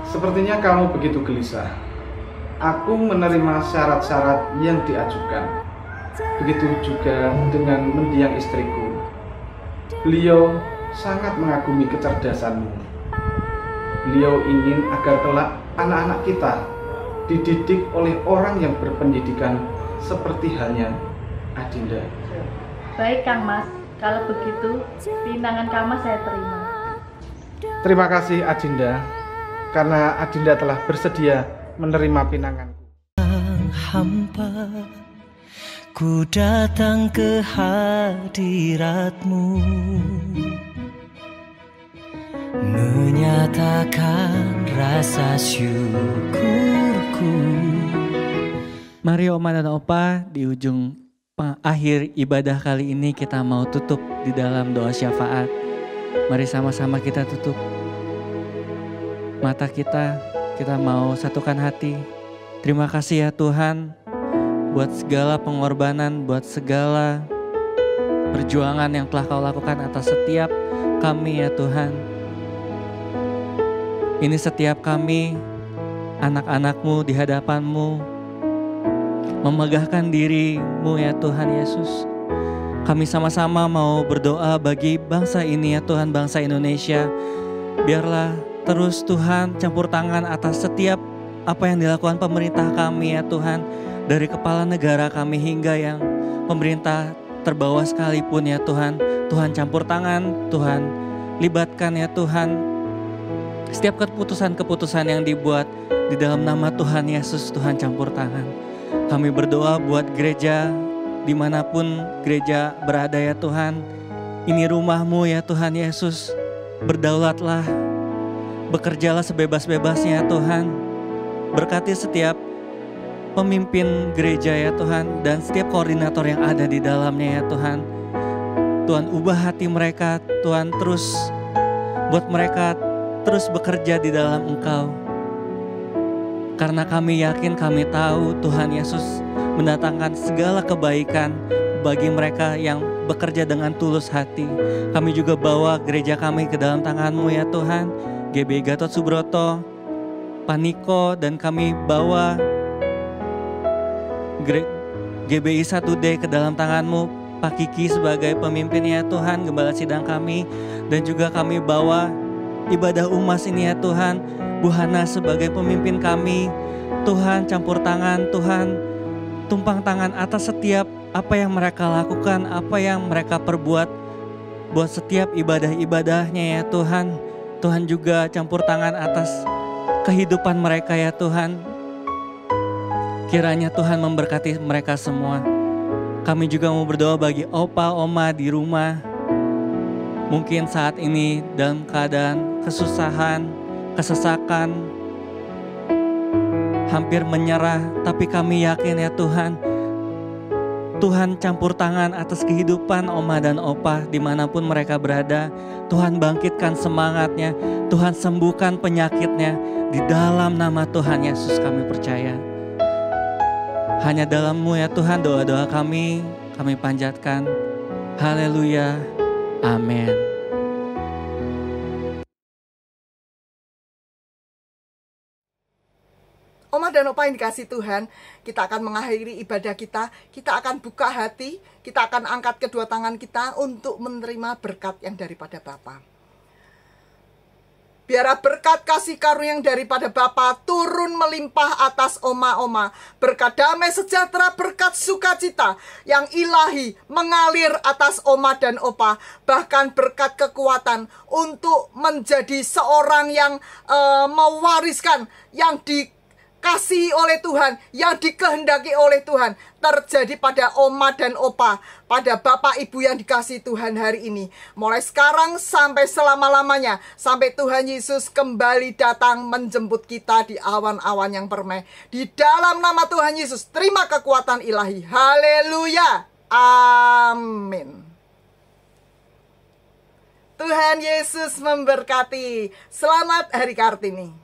sepertinya kamu begitu gelisah. Aku menerima syarat-syarat yang diajukan. Begitu juga dengan mendiang istriku. Beliau sangat mengagumi kecerdasanmu. Beliau ingin agar kelak anak-anak kita dididik oleh orang yang berpendidikan seperti halnya Adinda. Baik Kang Mas, kalau begitu pinangan Kang Mas saya terima. Terima kasih Adinda, karena Adinda telah bersedia menerima pinanganku. Hampa ku datang ke hadiratmu. nyatakan rasa syukurku. Mari Oma dan Opa, di ujung akhir ibadah kali ini kita mau tutup di dalam doa syafaat. Mari sama-sama kita tutup mata kita mau satukan hati. Terima kasih ya Tuhan buat segala pengorbanan, buat segala perjuangan yang telah Kau lakukan atas setiap kami ya Tuhan. Ini setiap kami, anak-anak-Mu di hadapan-Mu, memegahkan diri-Mu ya Tuhan Yesus. Kami sama-sama mau berdoa bagi bangsa ini ya Tuhan, bangsa Indonesia. Biarlah terus Tuhan campur tangan atas setiap apa yang dilakukan pemerintah kami ya Tuhan. Dari kepala negara kami hingga yang pemerintah terbawah sekalipun ya Tuhan. Tuhan campur tangan, Tuhan libatkan ya Tuhan. Setiap keputusan-keputusan yang dibuat di dalam nama Tuhan Yesus, Tuhan campur tangan. Kami berdoa buat gereja, dimanapun gereja berada ya Tuhan. Ini rumah-Mu ya Tuhan Yesus. Berdaulatlah, bekerjalah sebebas-bebasnya ya Tuhan. Berkati setiap pemimpin gereja ya Tuhan, dan setiap koordinator yang ada di dalamnya ya Tuhan. Tuhan ubah hati mereka, Tuhan terus buat mereka terus bekerja di dalam Engkau. Karena kami yakin, kami tahu Tuhan Yesus mendatangkan segala kebaikan bagi mereka yang bekerja dengan tulus hati. Kami juga bawa gereja kami ke dalam tangan-Mu ya Tuhan. GBI Gatot Subroto, Paniko, dan kami bawa GBI 1D ke dalam tangan-Mu. Pak Kiki sebagai pemimpin ya Tuhan, gembala sidang kami. Dan juga kami bawa ibadah umas ini ya Tuhan, Bu Hana sebagai pemimpin kami. Tuhan campur tangan, Tuhan tumpang tangan atas setiap apa yang mereka lakukan, apa yang mereka perbuat buat setiap ibadah-ibadahnya ya Tuhan. Tuhan juga campur tangan atas kehidupan mereka ya Tuhan. Kiranya Tuhan memberkati mereka semua. Kami juga mau berdoa bagi opa, oma di rumah. Mungkin saat ini dalam keadaan kesusahan, kesesakan, hampir menyerah, tapi kami yakin ya Tuhan, Tuhan campur tangan atas kehidupan oma dan opa dimanapun mereka berada. Tuhan bangkitkan semangatnya, Tuhan sembuhkan penyakitnya. Di dalam nama Tuhan Yesus kami percaya. Hanya dalam-Mu ya Tuhan doa-doa kami panjatkan. Haleluya, amin. Oma dan Opa yang dikasih Tuhan, kita akan mengakhiri ibadah kita akan buka hati, kita akan angkat kedua tangan kita untuk menerima berkat yang daripada Bapa. Biarlah berkat kasih karunia yang daripada Bapa turun melimpah atas oma-oma. Berkat damai sejahtera, berkat sukacita yang ilahi mengalir atas oma dan opa. Bahkan berkat kekuatan untuk menjadi seorang yang mewariskan, yang dikasihi oleh Tuhan, yang dikehendaki oleh Tuhan, terjadi pada oma dan opa, pada bapak ibu yang dikasihi Tuhan hari ini. Mulai sekarang sampai selama-lamanya, sampai Tuhan Yesus kembali datang menjemput kita di awan-awan yang permai. Di dalam nama Tuhan Yesus, terima kekuatan ilahi. Haleluya. Amin. Tuhan Yesus memberkati. Selamat Hari Kartini.